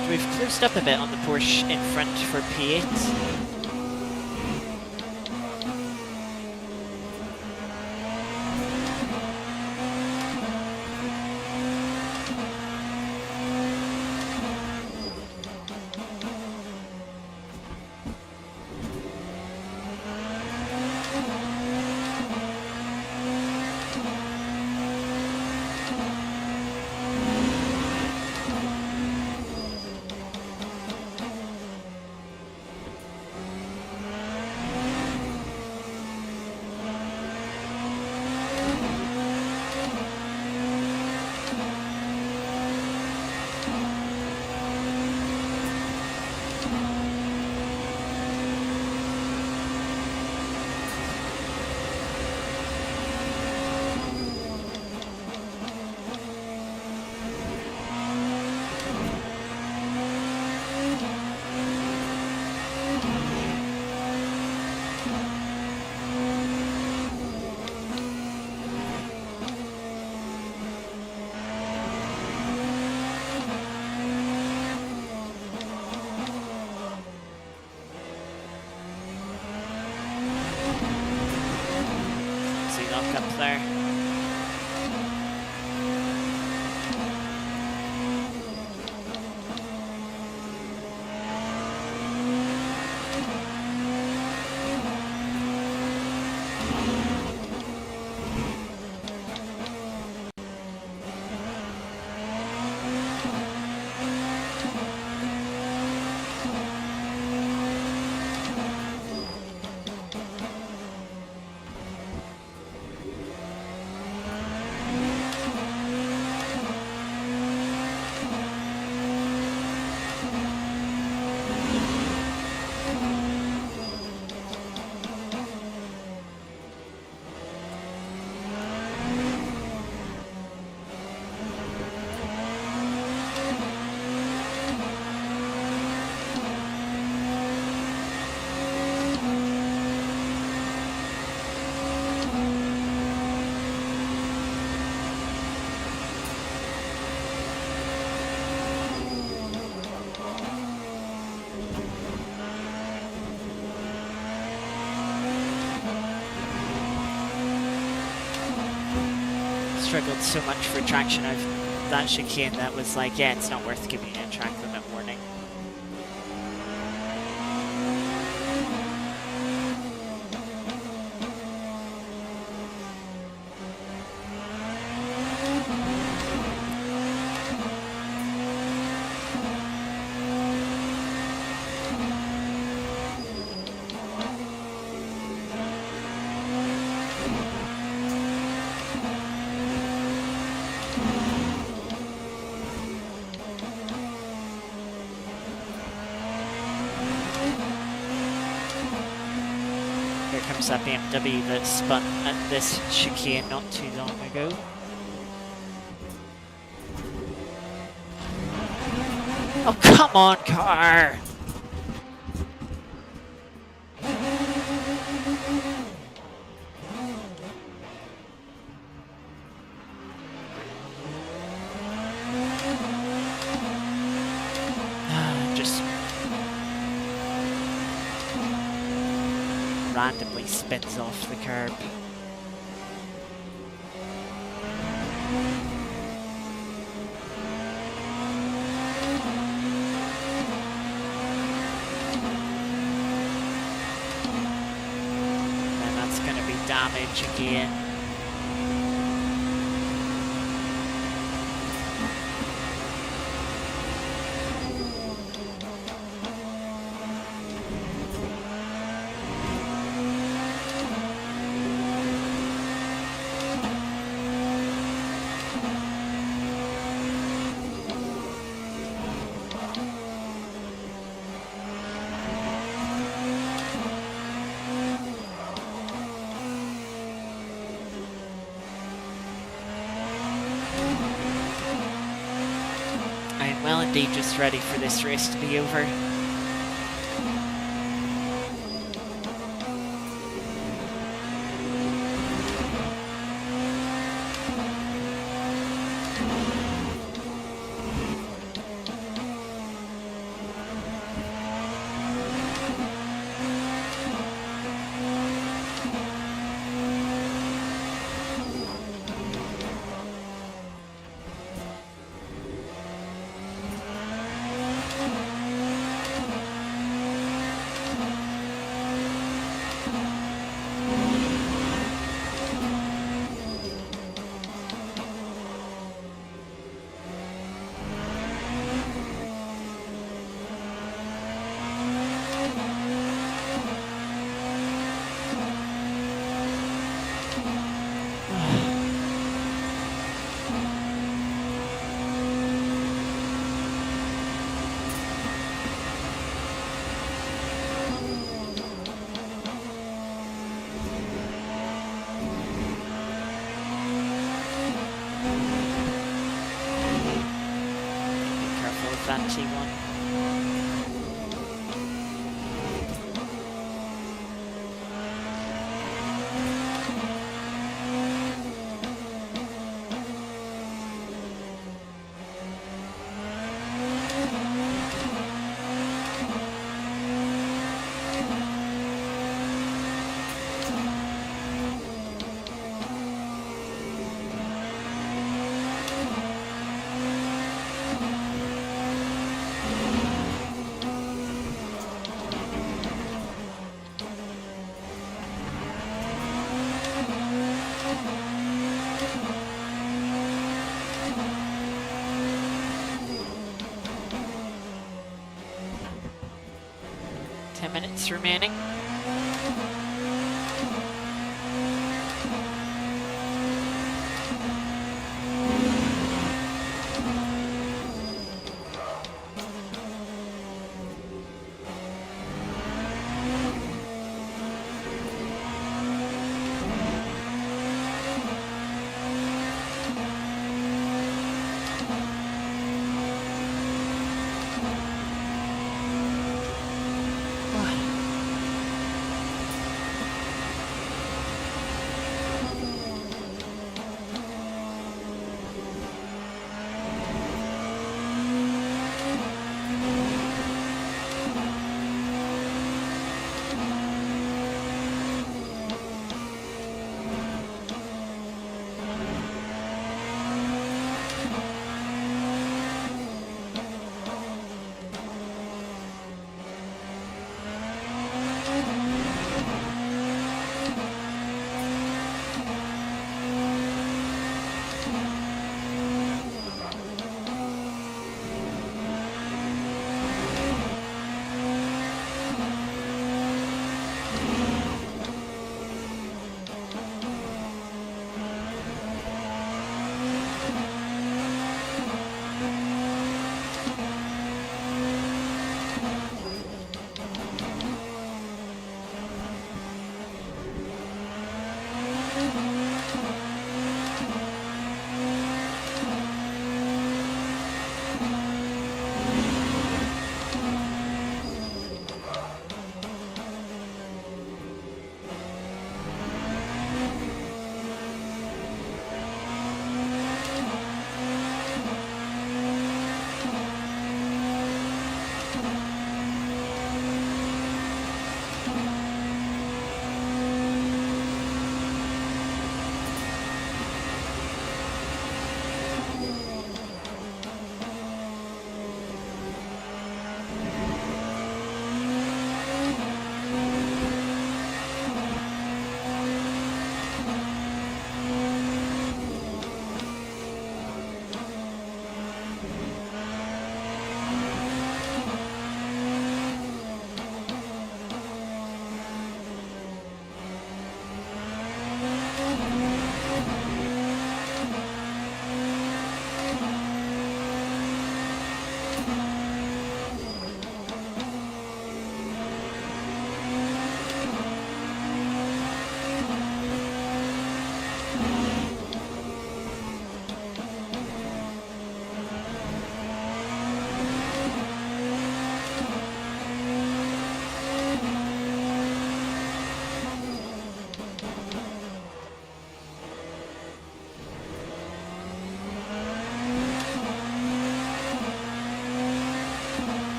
we've closed up a bit on the Porsche in front for P8. Lock up there. Struggled so much for traction of that chicane that was like, yeah, it's not worth giving you a track limit warning. Here comes that BMW that spun at this chicane not too long ago. Oh, come on, car! Just randomly spins off the curb. And that's going to be damage again. Well, indeed, just ready for this race to be over. T1. Minutes remaining.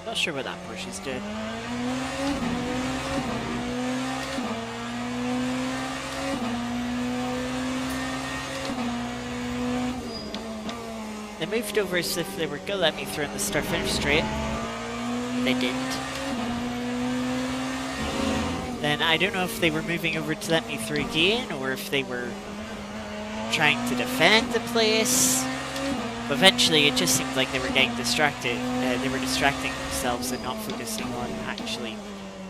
Not sure what that Porsche's doing. They moved over as if they were going to let me through in the start-finish straight. They didn't. Then I don't know if they were moving over to let me through again, or if they were trying to defend the place. But eventually it just seemed like they were getting distracted. They were distracting themselves and not focusing on actually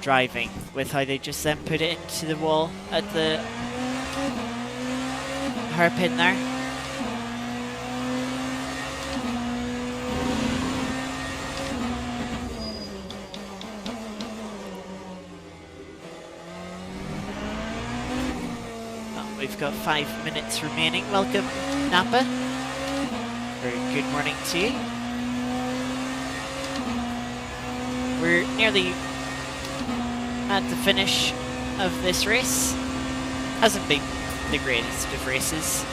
driving, with how they just then put it into the wall at the hairpin there. We've got 5 minutes remaining. Welcome, Napa. Very good morning to you. We're nearly at the finish of this race. Hasn't been the greatest of races.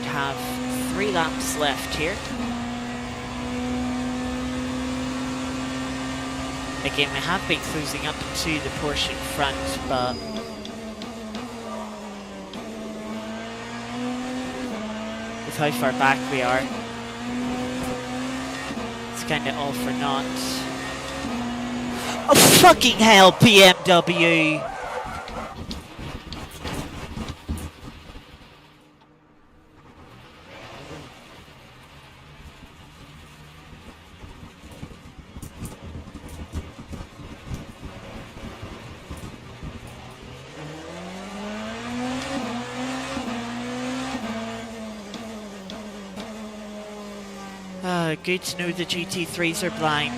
Have 3 laps left here. Again, we have been closing up to the Porsche in front, but with how far back we are, it's kind of all for naught. Oh fucking hell, BMW! Good to know the GT3s are blind.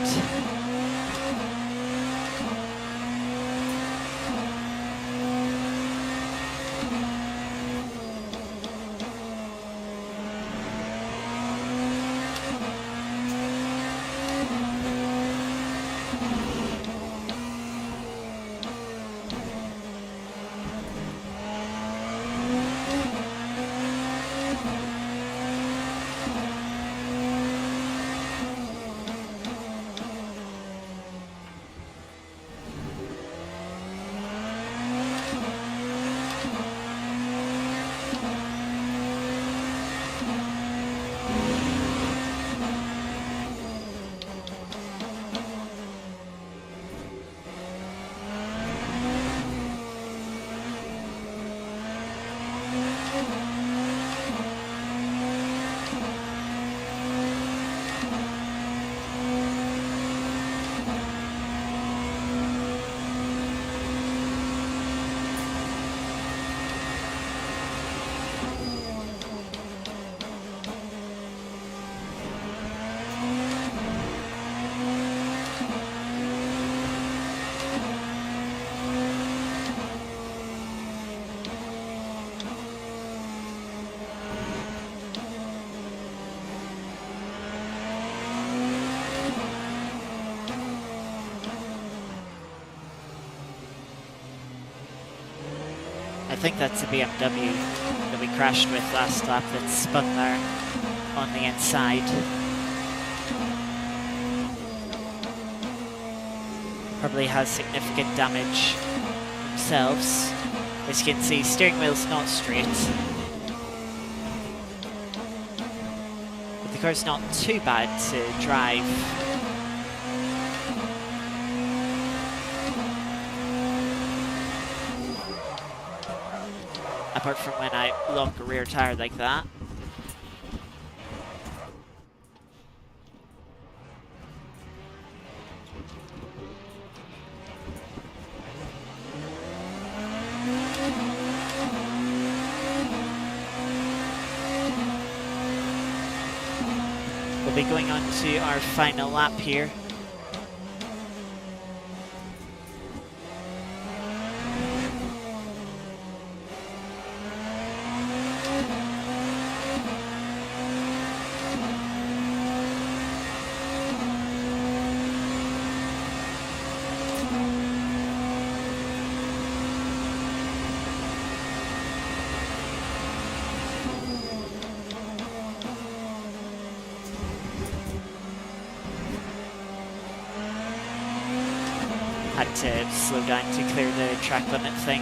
I think that's the BMW that we crashed with last lap that spun there on the inside. Or probably has significant damage themselves. As you can see, steering wheel's not straight. But the car's not too bad to drive. Apart from when I lock a rear tire like that. We'll be going on to our final lap here. Had to slow down to clear the track limit thing.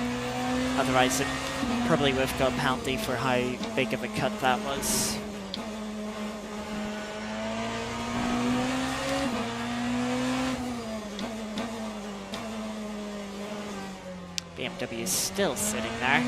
Otherwise, it probably would have got a penalty for how big of a cut that was. BMW is still sitting there.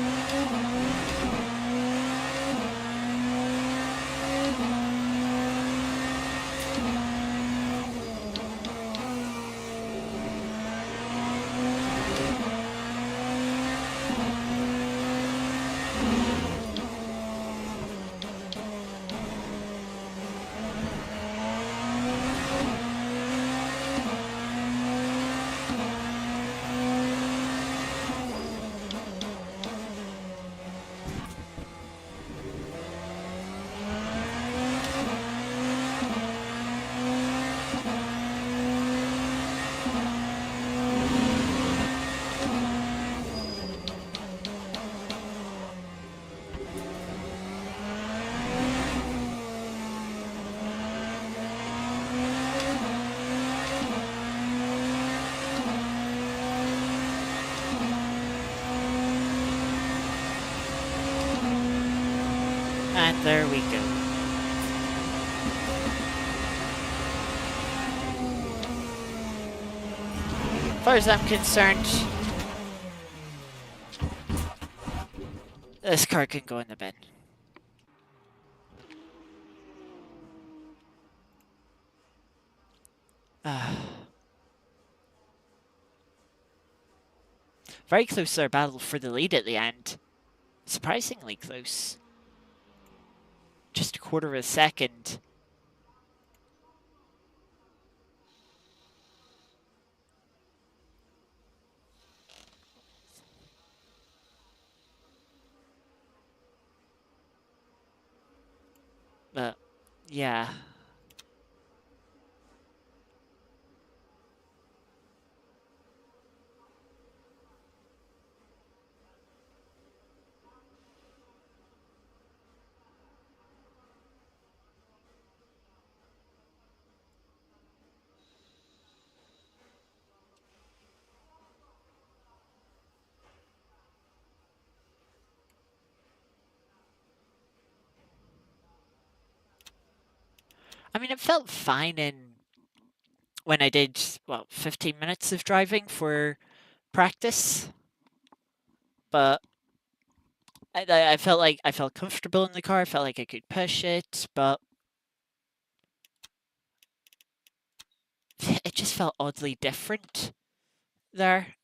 And there we go. As far as I'm concerned, this car can go in the bin. Very close to our battle for the lead at the end. Surprisingly close. Just a quarter of a second. But, yeah. I mean, it felt fine when I did, 15 minutes of driving for practice. But I felt like I felt comfortable in the car. I felt like I could push it, but it just felt oddly different there.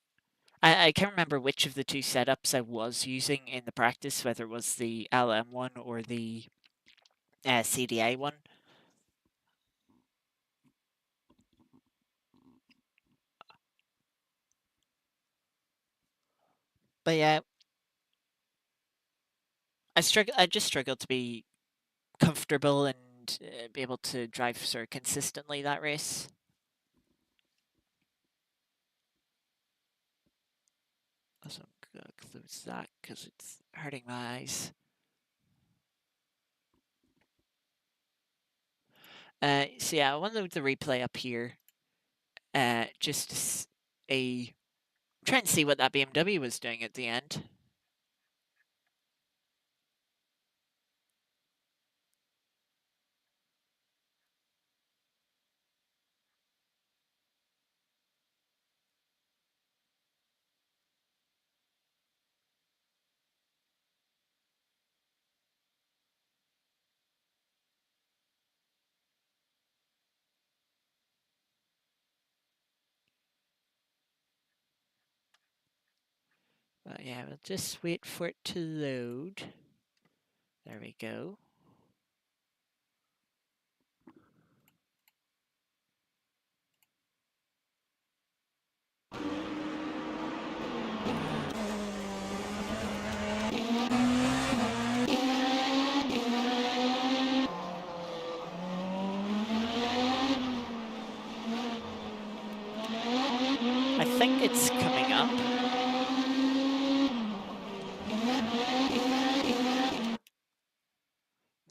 I can't remember which of the two setups I was using in the practice, whether it was the LM one or the CDA one. But yeah, I just struggled to be comfortable and be able to drive sort of consistently that race. Also, I'm gonna close that because it's hurting my eyes. So yeah, I want to load the replay up here. Just to a trying to see what that BMW was doing at the end. But yeah, we'll just wait for it to load. There we go. I think it's coming up.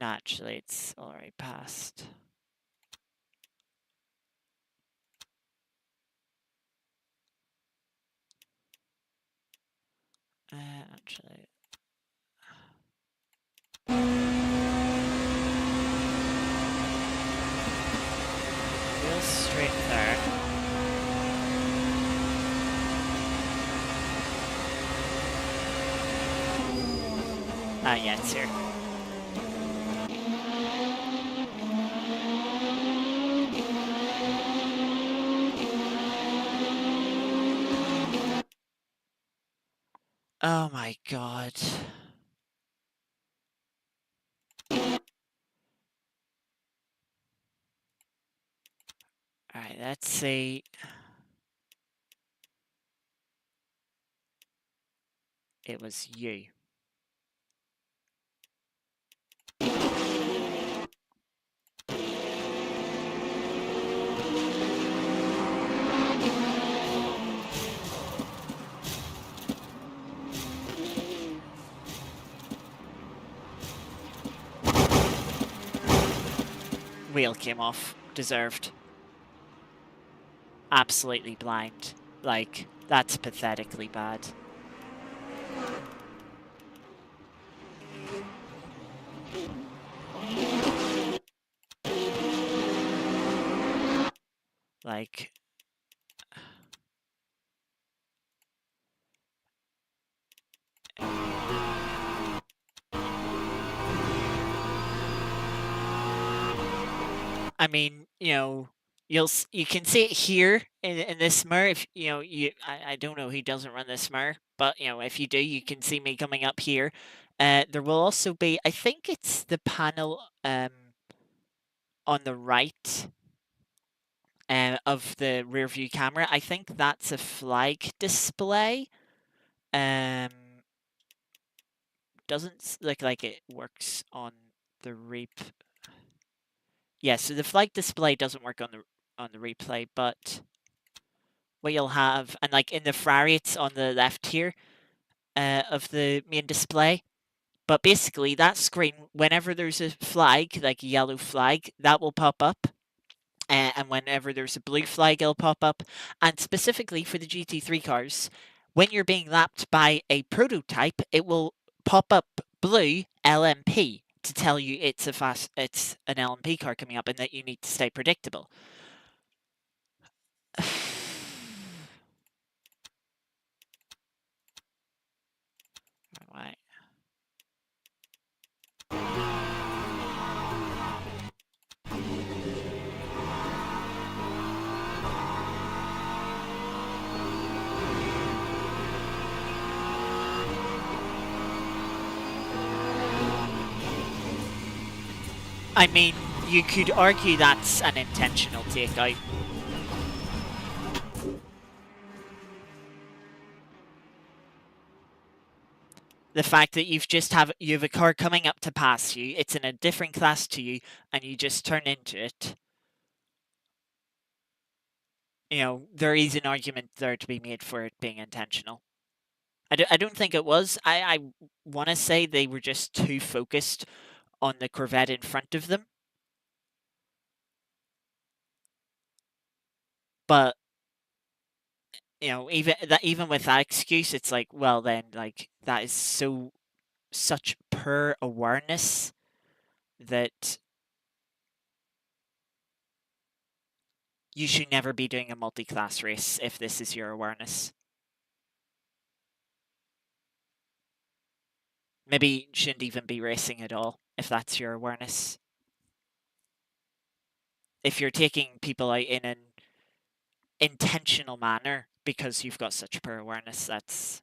No, actually, it's already passed. Actually, wheels straight there. Ah, yeah, it's here. Oh my god. Alright, let's see. It was you. Wheel came off. Deserved. Absolutely blind. Like, that's pathetically bad. Like, I mean, you can see it here in this mirror. If I don't know who doesn't run this mirror, but if you do, you can see me coming up here. There will also be, I think it's the panel on the right of the rear view camera. I think that's a flag display. Um, doesn't look like it works on the Yeah, so the flag display doesn't work on the replay, but what you'll have, and like in the Ferrari, it's on the left here of the main display. But basically, that screen, whenever there's a flag, like a yellow flag, that will pop up. And whenever there's a blue flag, it'll pop up. And specifically for the GT3 cars, when you're being lapped by a prototype, it will pop up blue LMP to tell you it's an LMP car coming up and that you need to stay predictable. Right. I mean, you could argue that's an intentional takeout. The fact that you have a car coming up to pass you, it's in a different class to you, and you just turn into it. There is an argument there to be made for it being intentional. I don't think it was. I want to say they were just too focused on the Corvette in front of them. But even with that excuse, it's like, well, then, like, that is such poor awareness that you should never be doing a multi-class race if this is your awareness. Maybe you shouldn't even be racing at all if that's your awareness. If you're taking people out in an intentional manner because you've got such poor awareness, that's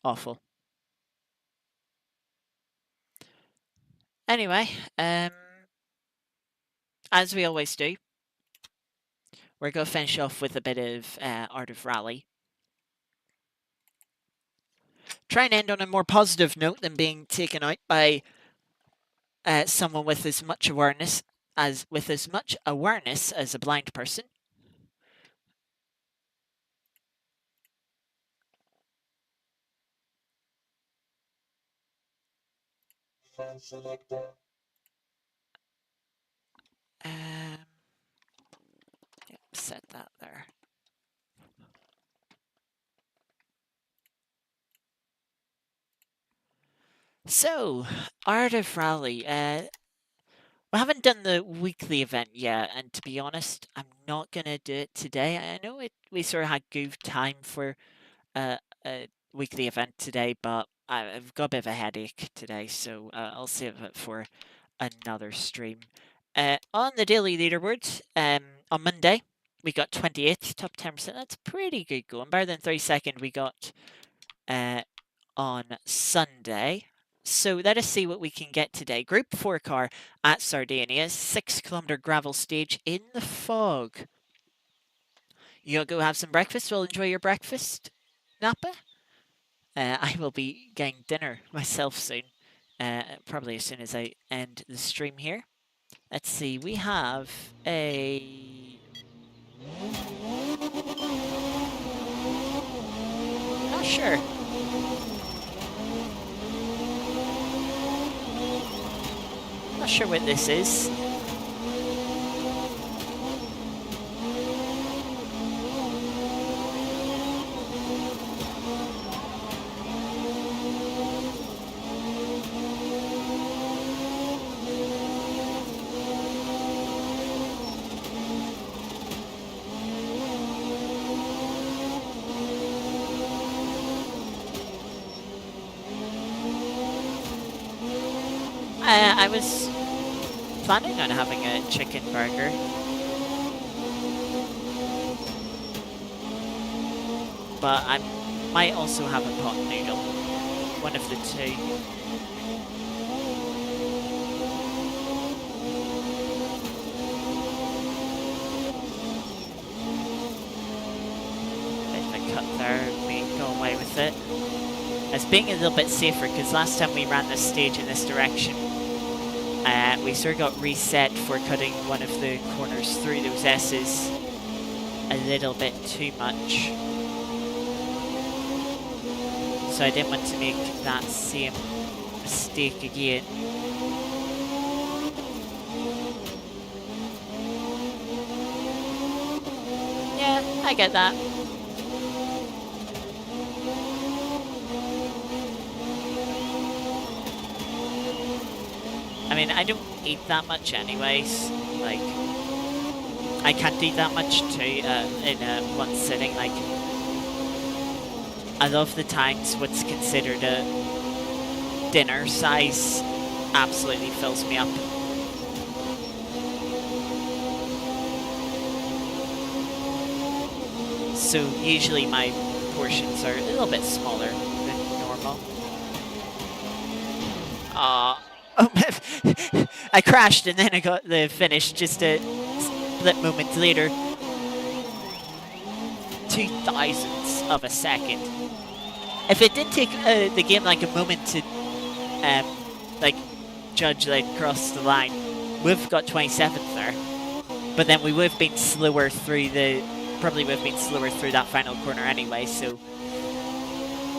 awful. Anyway, as we always do, we're going to finish off with a bit of Art of Rally. Try and end on a more positive note than being taken out by someone with as much awareness as a blind person. Um, yep, set that there. So, Art of Rally. We haven't done the weekly event yet, and to be honest, I'm not gonna do it today. I know we sort of had good time for a weekly event today, but I've got a bit of a headache today, so I'll save it for another stream. On the daily leaderboard, on Monday, we got 28th, top 10%. That's pretty good going. Better than 32nd we got on Sunday. So let us see what we can get today. Group 4 car at Sardinia, 6 kilometre gravel stage in the fog. You'll go have some breakfast. We'll enjoy your breakfast, Napa. I will be getting dinner myself soon, probably as soon as I end the stream here. Let's see, we have a... Not sure. Not sure what this is. I was planning on having a chicken burger. But I might also have a pot noodle. One of the two. Bit of a cut there, we go away with it. It's being a little bit safer because last time we ran this stage in this direction, we sort of got reset for cutting one of the corners through those S's a little bit too much. So I didn't want to make that same mistake again. Yeah, I get that. I mean, I don't eat that much anyways. Like, I can't eat that much too in one sitting. Like, I love the times what's considered a dinner size absolutely fills me up. So usually my portions are a little bit smaller than normal. I crashed and then I got the finish just a split moment later. 0.02 of a second. If it did take the game like a moment to like judge like cross the line, we've got 27th there. But then we would have been slower through probably would have been slower through that final corner anyway, so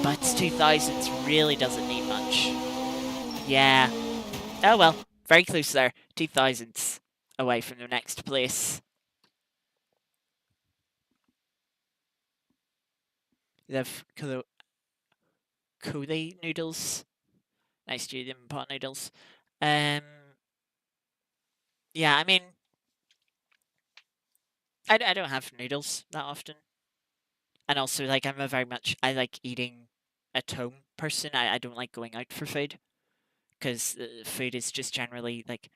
but 2000s really doesn't need much. Yeah. Oh well, very close there. 2000s away from the next place. They have kole noodles, nice stadium pot noodles. Um, yeah, I mean, I don't have noodles that often, and also like I like eating at home person. I don't like going out for food because food is just generally like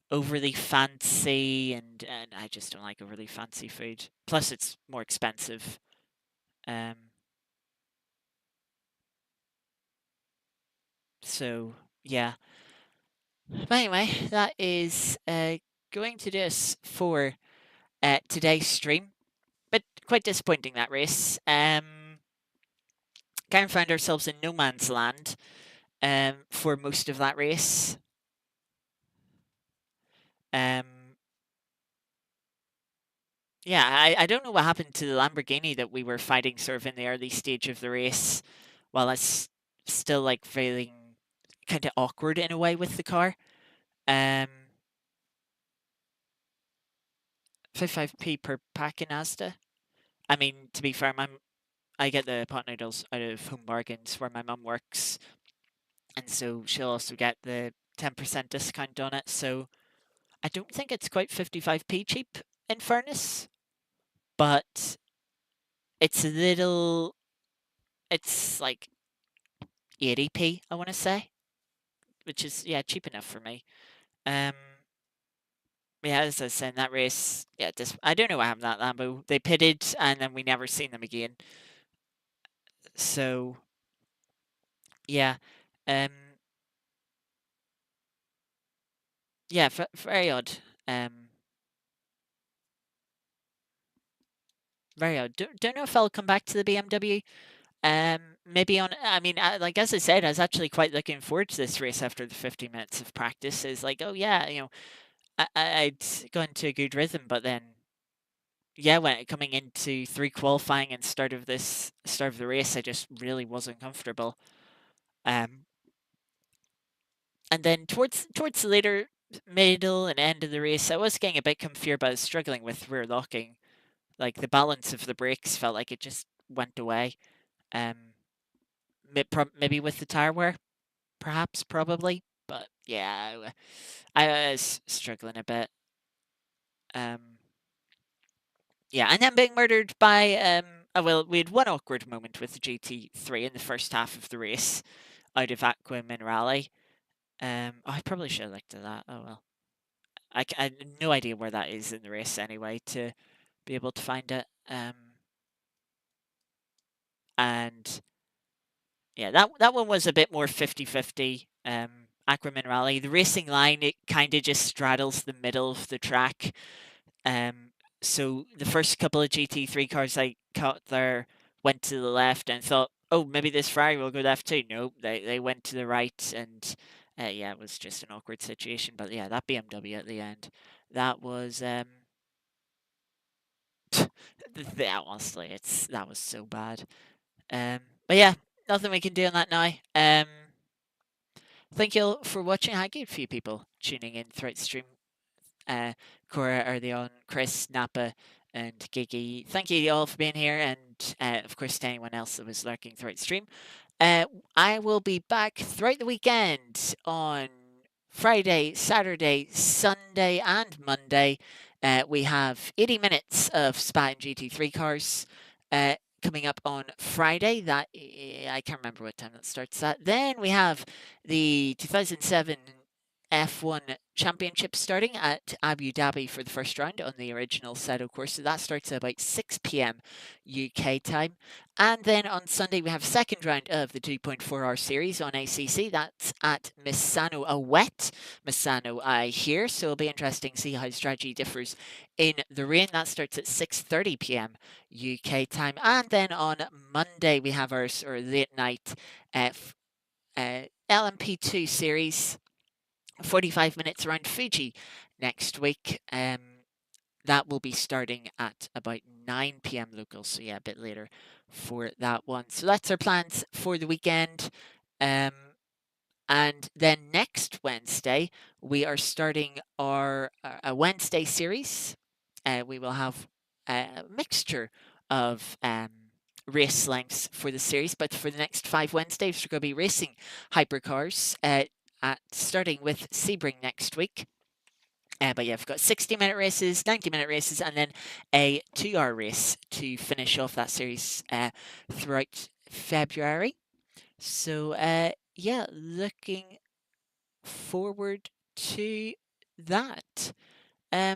overly fancy, and I just don't like overly fancy food. Plus, it's more expensive. Um, so yeah. But anyway, that is going to do us for today's stream. But quite disappointing that race. Kind of found ourselves in no man's land for most of that race. Um, yeah, I don't know what happened to the Lamborghini that we were fighting sort of in the early stage of the race. While it's still like feeling kind of awkward in a way with the car. Um, 55p per pack in Asda. I mean, to be fair, I get the pot noodles out of Home Bargains where my mum works, and so she'll also get the 10% discount on it. So I don't think it's quite 55p cheap, in fairness, but it's a little, it's like 80p, I want to say, which is, yeah, cheap enough for me. Um, yeah, as I said, in that race, yeah, I don't know what happened to that Lambo. They pitted and then we never seen them again. So, yeah. Um, yeah, very odd. Um, very odd. Don't know if I'll come back to the BMW. Maybe on. I mean, like as I said, I was actually quite looking forward to this race after the 50 minutes of practice. Is like, oh yeah, I'd gone into a good rhythm, but then yeah, when coming into three qualifying and start of the race, I just really wasn't comfortable. Um, and then towards the later middle and end of the race, I was getting a bit confused, but I was struggling with rear locking. Like the balance of the brakes felt like it just went away. Um, maybe with the tire wear, perhaps, probably. But yeah, I was struggling a bit. Um, yeah, and then being murdered by oh, well, we had one awkward moment with the GT3 in the first half of the race out of Aqua Minerale. Oh, I probably should have looked at that. Oh well, I had no idea where that is in the race anyway to be able to find it. And yeah, that one was a bit more 50-50. Aqua Minerale, the racing line, it kind of just straddles the middle of the track. Um, so the first couple of GT3 cars I caught there went to the left and thought, oh, maybe this Ferrari will go left too. No, they went to the right, and yeah, it was just an awkward situation. But yeah, that BMW at the end, that was that honestly, that was so bad. But yeah, nothing we can do on that now. Thank you all for watching. I get a few people tuning in throughout the stream. Cora early on, Chris, Napa, and Gigi. Thank you all for being here, and of course to anyone else that was lurking throughout the stream. Uh, I will be back throughout the weekend on Friday, Saturday, Sunday, and Monday. We have 80 minutes of Spa and GT3 cars. Coming up on Friday, that I can't remember what time that starts at. Then we have the 2007 F1 Championship starting at Abu Dhabi for the first round on the original Seto course. So that starts at about 6 p.m. UK time. And then on Sunday, we have second round of the 2.4-hour series on ACC. That's at Misano, a wet Misano, I hear. So it'll be interesting to see how strategy differs in the rain. That starts at 6:30 p.m. UK time. And then on Monday, we have our sort of late night LMP2 series 45 minutes around Fuji next week. That will be starting at about 9 p.m. local, so yeah, a bit later for that one. So that's our plans for the weekend. Um, and then next Wednesday, we are starting our a Wednesday series. We will have a mixture of race lengths for the series, but for the next 5 Wednesdays, we're going to be racing hypercars starting with Sebring next week. But yeah, we've got 60-minute races, 90-minute races, and then a 2-hour race to finish off that series throughout February. So yeah, looking forward to that. Um,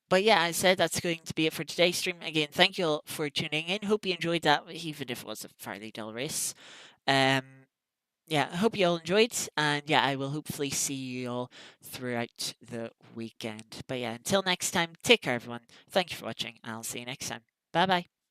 but yeah, I said that's going to be it for today's stream. Again, thank you all for tuning in. Hope you enjoyed that, even if it was a fairly dull race. Um, yeah, I hope you all enjoyed, and yeah, I will hopefully see you all throughout the weekend. But yeah, until next time, take care, everyone. Thank you for watching, and I'll see you next time. Bye bye.